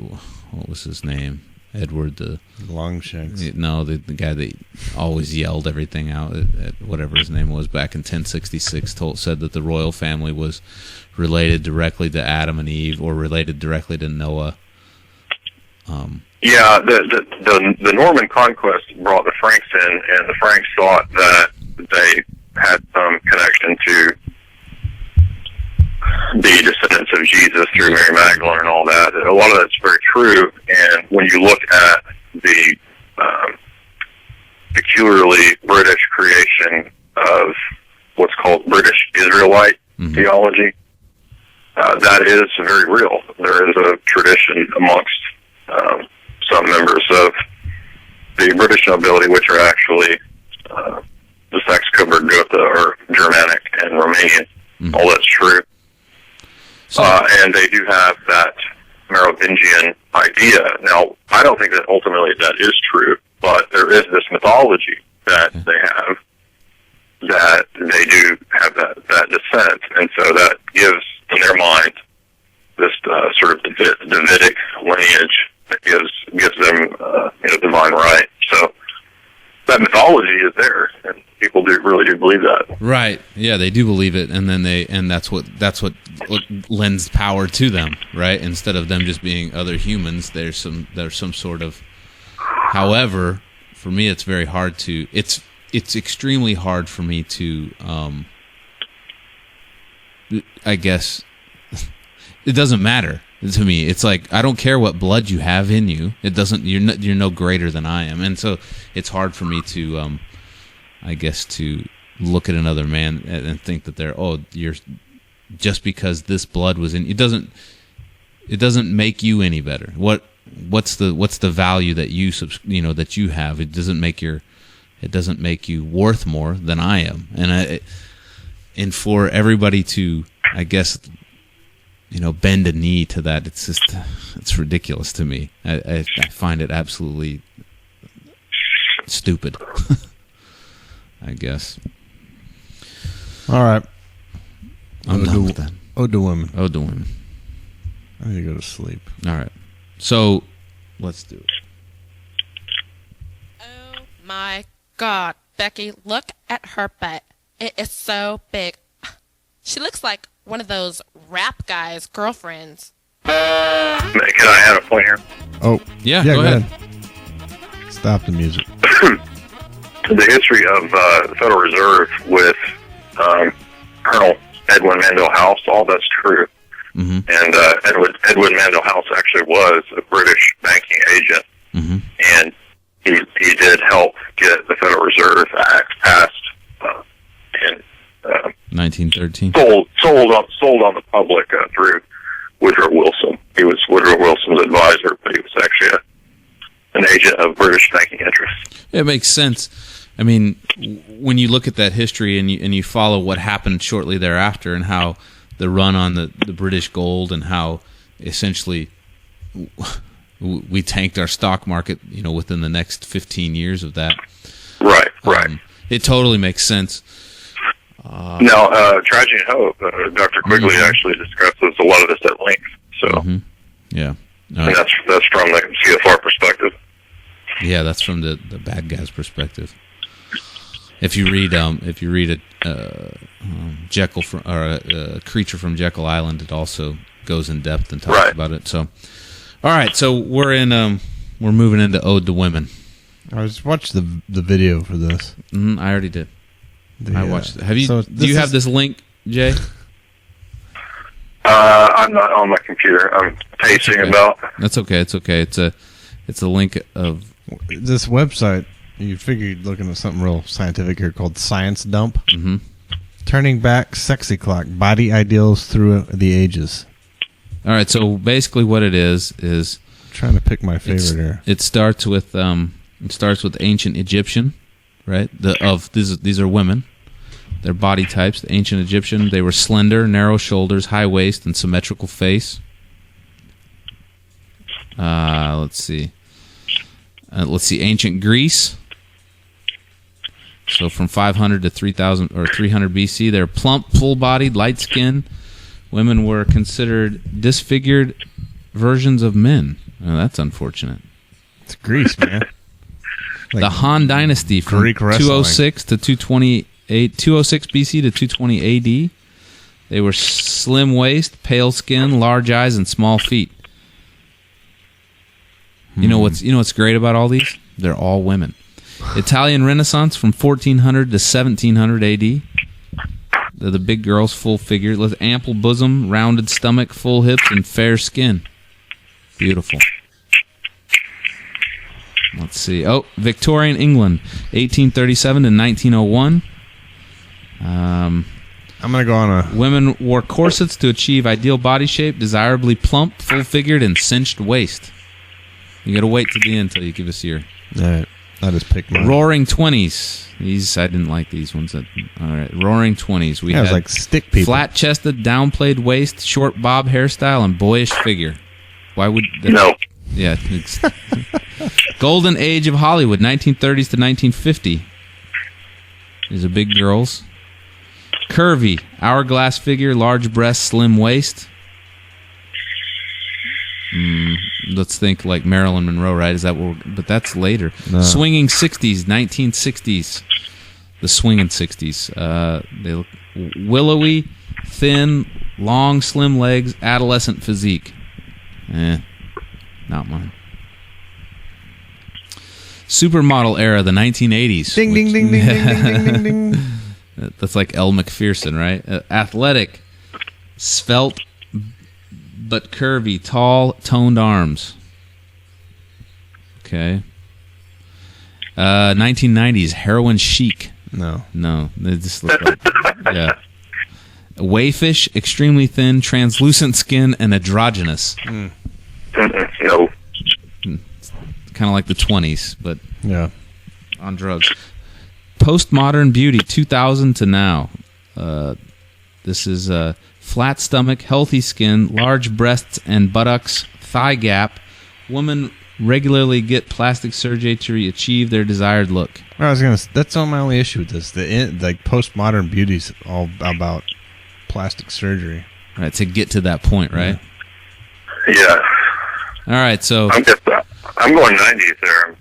what was his name? Edward the Longshanks. No, the guy that always yelled everything out at whatever his name was back in 1066 said that the royal family was related directly to Adam and Eve, or related directly to Noah. Yeah, the Norman conquest brought the Franks in, and the Franks thought that they had some connection to the descendants of Jesus through Mary Magdalene and all that. A lot of that's very true, and when you look at the peculiarly British creation of what's called British Israelite theology, that is very real. There is a tradition amongst some members of the British nobility, which are actually the Saxe-Coburg Gotha, or Germanic and Romanian. All that's true. And they do have that Merovingian idea. Now, I don't think that ultimately that is true, but there is this mythology that they have, that they do have that descent, and so that gives, in their mind, this sort of Davidic lineage that gives them divine right. So that mythology is there, and people really do believe that. Right. Yeah, they do believe it, and that's what lends power to them, right? Instead of them just being other humans, there's some sort of. However, for me, it's very hard to. It's extremely hard for me to. I guess it doesn't matter to me. It's like, I don't care what blood you have in you. It doesn't. You're no greater than I am, and so it's hard for me to. I guess to look at another man and think that you're just because this blood was in. It doesn't make you any better. What's the value that that you have? It doesn't make you worth more than I am. And for everybody to, I guess, bend a knee to that, it's ridiculous to me. I find it absolutely stupid. I guess. All right. I'm done with that. Ode to women. Ode to women. I need to go to sleep. All right. So, let's do it. Oh my God, Becky, look at her butt. It is so big. She looks like one of those rap guys' girlfriends. Can I add a point here? Oh, yeah, go ahead. Stop the music. The history of the Federal Reserve with Colonel Edwin Mandell House, all that's true. Mm-hmm. And Edwin Mandell House actually was a British banking agent, and he did help get the Federal Reserve Act passed in 1913. Sold on the public through Woodrow Wilson. He was Woodrow Wilson's advisor, but he was actually an agent of British banking interests. It makes sense. I mean, when you look at that history and you follow what happened shortly thereafter, and how the run on the British gold, and how essentially we tanked our stock market, within the next 15 years of that. Right. It totally makes sense. Now, Tragedy and Hope, Dr. Quigley actually discusses a lot of this at length. So, yeah, and that's from the CFR perspective. Yeah, that's from the bad guy's perspective. If you read Jekyll a Creature from Jekyll Island, it also goes in depth and talks about it. So, all right, so we're moving into Ode to Women. I just watched the video for this. I already did. I watched it. Have you? So do you have this link, Jay? I'm not on my computer. I'm pacing about. That's okay. It's okay. It's a link of this website. You figure you're looking at something real scientific here called science dump. Mm-hmm. Turning back sexy clock, body ideals through the ages. All right, so basically what it is Trying to pick my favorite here. it starts with ancient Egyptian, right? These are women. Their body types, the ancient Egyptian, they were slender, narrow shoulders, high waist, and symmetrical face. Let's see. Ancient Greece. So from 500 to 3000 or 300 BC, they're plump, full-bodied, light-skinned. Women were considered disfigured versions of men. Oh, that's unfortunate. It's Greece, man. The Han Dynasty from Greek wrestling. 206 to 206 BC to 220 AD. They were slim waist, pale skin, large eyes, and small feet. You know what's great about all these? They're all women. Italian Renaissance from 1400 to 1700 AD. They're the big girls, full figure, with ample bosom, rounded stomach, full hips, and fair skin. Beautiful. Let's see. Oh, Victorian England, 1837 to 1901. I'm going to go on a... Women wore corsets to achieve ideal body shape, desirably plump, full-figured, and cinched waist. You got to wait to the end until you give us your... All right. I just picked mine. Roaring 20s. These I didn't like these ones. All right, Roaring 20s. We Yeah, it was had like stick people. flat-chested, downplayed waist, short bob hairstyle, and boyish figure. Why would No. Yeah. It's Golden Age of Hollywood, 1930s to 1950. These are big girls. Curvy, hourglass figure, large breasts, slim waist. Let's think like Marilyn Monroe, right? Is that what? But that's later. No. Swinging 60s, 1960s. The swinging 60s. They look willowy, thin, long, slim legs, adolescent physique. Not mine. Supermodel era, the 1980s. Ding, ding, ding, ding, ding, ding, ding, ding, ding. That's like Elle McPherson, right? Athletic, svelte, but curvy, tall, toned arms. Okay. 1990s, heroin chic. No. They just look like, yeah. Wayfish, extremely thin, translucent skin, and androgynous. No. Kind of like the 20s, but Yeah. on drugs. Postmodern beauty, 2000 to now. This is flat stomach, healthy skin, large breasts and buttocks, thigh gap. Women regularly get plastic surgery to achieve their desired look. That's all my only issue with this. Like postmodern beauty's all about plastic surgery. Right, to get to that point, right? Yeah. All right, so I'm going 90s there.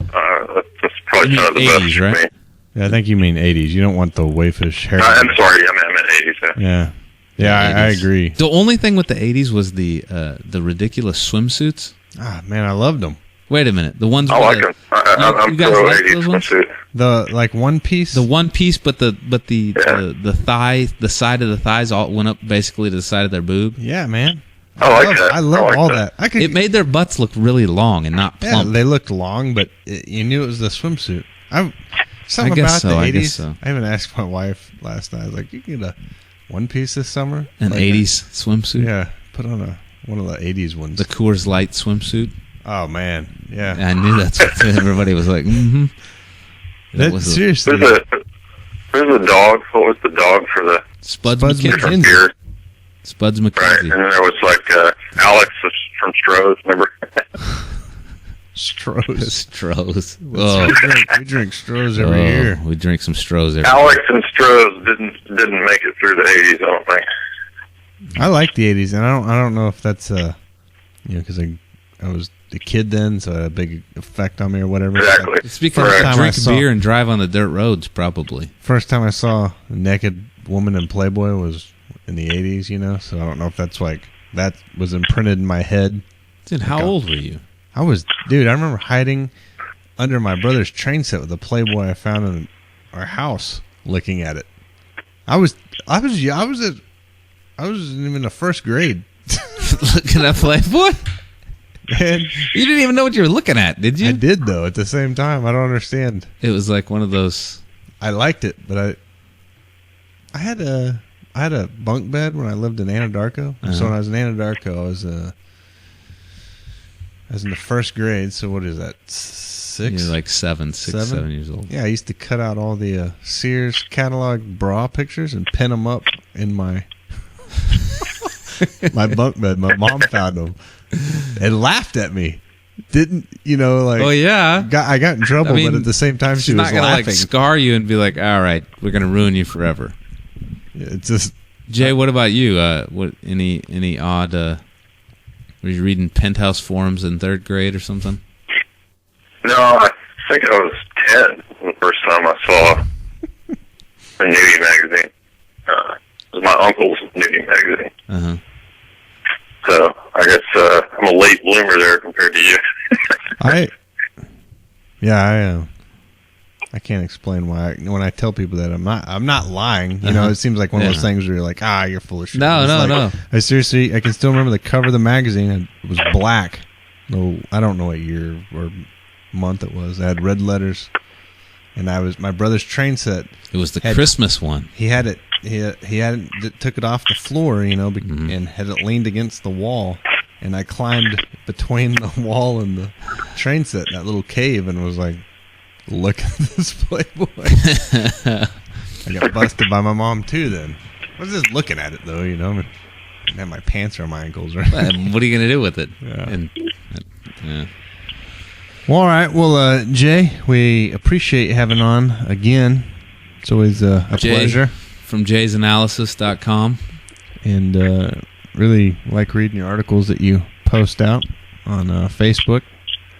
That's probably You some of the mean best 80s, for right? me. Yeah, I think you mean 80s. You don't want the wayfish hair. I'm sorry, I meant 80s. Yeah. Yeah, I 80s. agree. the only thing with the 80s was the ridiculous swimsuits. Ah, man, I loved them. Wait a minute, the ones I where like them. I'm you guys pro like 80s those ones? swimsuit. The like one piece. the one piece, but the thigh, the side of the thighs all went up basically to the side of their boob. Yeah, man. I like that. I love I like all that. that. It made their butts look really long and not Yeah, plump. they looked long, but you knew it was the swimsuit. Something I guess about so, the I 80s. guess so. I even asked my wife last night. I was like, "You can get a one piece this summer." An Like 80s swimsuit. Yeah, put on one of the 80s ones. The Coors Light swimsuit. Oh man, yeah. I knew that's what everybody was like. Mm-hmm. Seriously. There's a dog. What was the dog for the Spuds Spuds McKenzie. different beer? Spuds Right. McKenzie. And then there was like Alex from Stroh's, remember? Strohs. Strohs. Oh, We drink Strohs every year. we drink some Strohs every Alex and Stroh's didn't make it through the 80s, I don't think. I like the 80s, and I don't know if that's because I was a kid then, so it had a big effect on me or whatever. Exactly. It's because First I time drink I saw- beer and drive on the dirt roads, probably. First time I saw a naked woman in Playboy was in the 80s, so I don't know if that's like that was imprinted in my head. Dude, how old were you? I remember hiding under my brother's train set with a Playboy I found in our house, looking at it. I was in the first grade. Looking at Playboy? Man, You didn't even know what you were looking at, did you? I did though. At the same time, I don't understand. It was like one of those. I liked it, but I had a bunk bed when I lived in Anadarko. So when I was in Anadarko, I was in the first grade. So what is that? 6? You're like 7 years old. Yeah, I used to cut out all the Sears catalog bra pictures and pin them up in my my bunk bed. My mom found them and laughed at me. Didn't like? Oh yeah. I got in trouble, I mean, but at the same time, she She's was not gonna laughing. like scar you and be like, "All right, we're gonna ruin you forever." It's just Jay, what about you? What any odd? Were you reading Penthouse forums in 3rd grade or something? No, I think I was 10 the first time I saw a nudie magazine. It was my uncle's nudie magazine. Uh-huh. So I guess I'm a late bloomer there compared to you. I can't explain why. When I tell people that I'm not lying. You know, it seems like one of those things where you're like, you're full of shit. No, It's no, like, no. I can still remember the cover of the magazine. And it was black. No, I don't know what year or month it was. It had red letters, and my brother's train set. It was the Christmas one. He had it. He had it, took it off the floor, and had it leaned against the wall. And I climbed between the wall and the train set in that little cave, and was like, "Look at this Playboy." I got busted by my mom too. Then I was just looking at it though, I didn't have my pants around my ankles. Right? What are you gonna do with it? Yeah. Well, all right. Well, Jay, we appreciate you having on again. It's always a pleasure. From jaysanalysis.com. And really like reading your articles that you post out on Facebook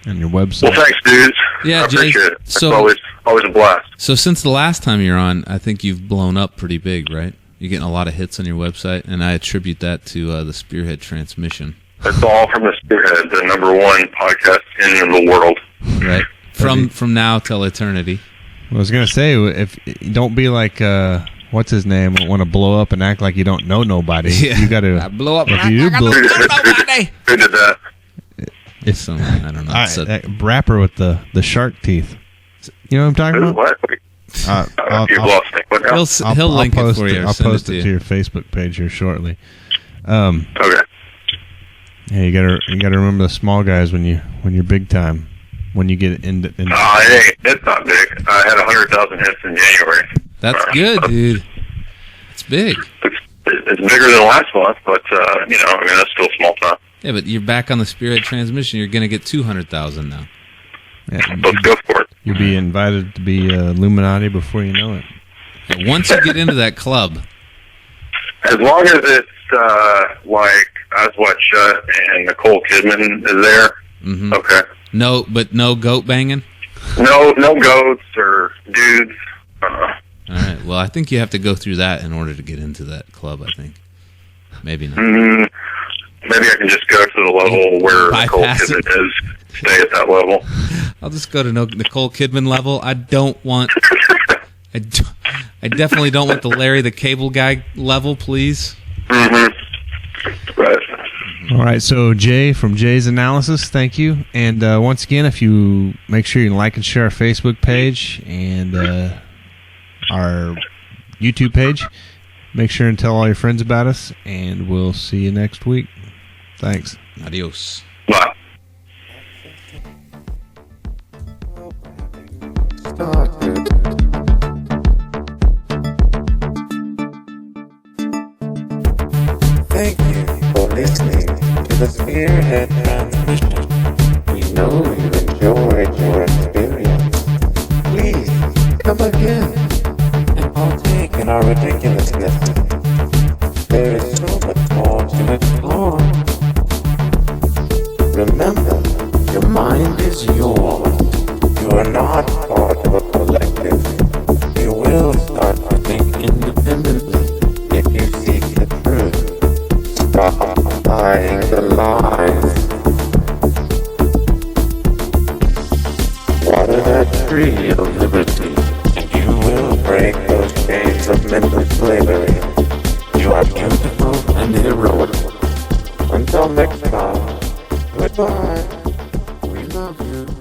and your website. Well, thanks, dudes. Yeah, I appreciate Jay, it. It's always a blast. So since the last time you're on, I think you've blown up pretty big, right? You're getting a lot of hits on your website, and I attribute that to the Spearhead Transmission. It's all from the Spearhead, the #1 podcast in the world. Right. From now till eternity. I was gonna say, if don't be like what's his name, want to blow up and act like you don't know nobody. Yeah. You got to blow up. If you blow, Who did that? it's I don't know. that rapper with the shark teeth. You know what I'm talking Who? about? What? You've lost me. What now? He'll link it for you. I'll post it to your Facebook page here shortly. Okay. Yeah, you gotta remember the small guys when you're big time. When you get into It's not big. I had 100,000 hits in January. That's good, dude. It's big. It's bigger than last month, but that's still small time. Yeah, but you're back on the Spearhead Transmission. You're gonna get 200,000 now. yeah, Let's go for it. you'll be invited to be Illuminati before you know it. And once you get into that club, As long as it's like Eyes Wide Shut and Nicole Kidman is there. mm-hmm. Okay. no goat banging. No goats or dudes. All right. Well, I think you have to go through that in order to get into that club. I think. Maybe not. Maybe I can just go to the level where Nicole Bypass it. Kidman is. Stay at that level. I'll just go to Nicole Kidman level. I don't want. I definitely don't want the Larry the Cable Guy level, please. Mm-hmm. Right. All right, so Jay from Jay's Analysis, thank you. And once again, if you make sure you like and share our Facebook page and our YouTube page, make sure and tell all your friends about us, and we'll see you next week. Thanks. Adios. Bye. Thank you for listening to the Spearhead Transmission. We know you enjoyed your experience. Please come again and partake in our ridiculousness. There is so much more to explore. Remember, your mind is yours. You are not part of a collective. You will start to think independently if you seek the truth. Stop buying the lies. Water that tree of liberty, and you will break those chains of mental slavery. You are beautiful and heroic. Until next time, good Goodbye. We love you.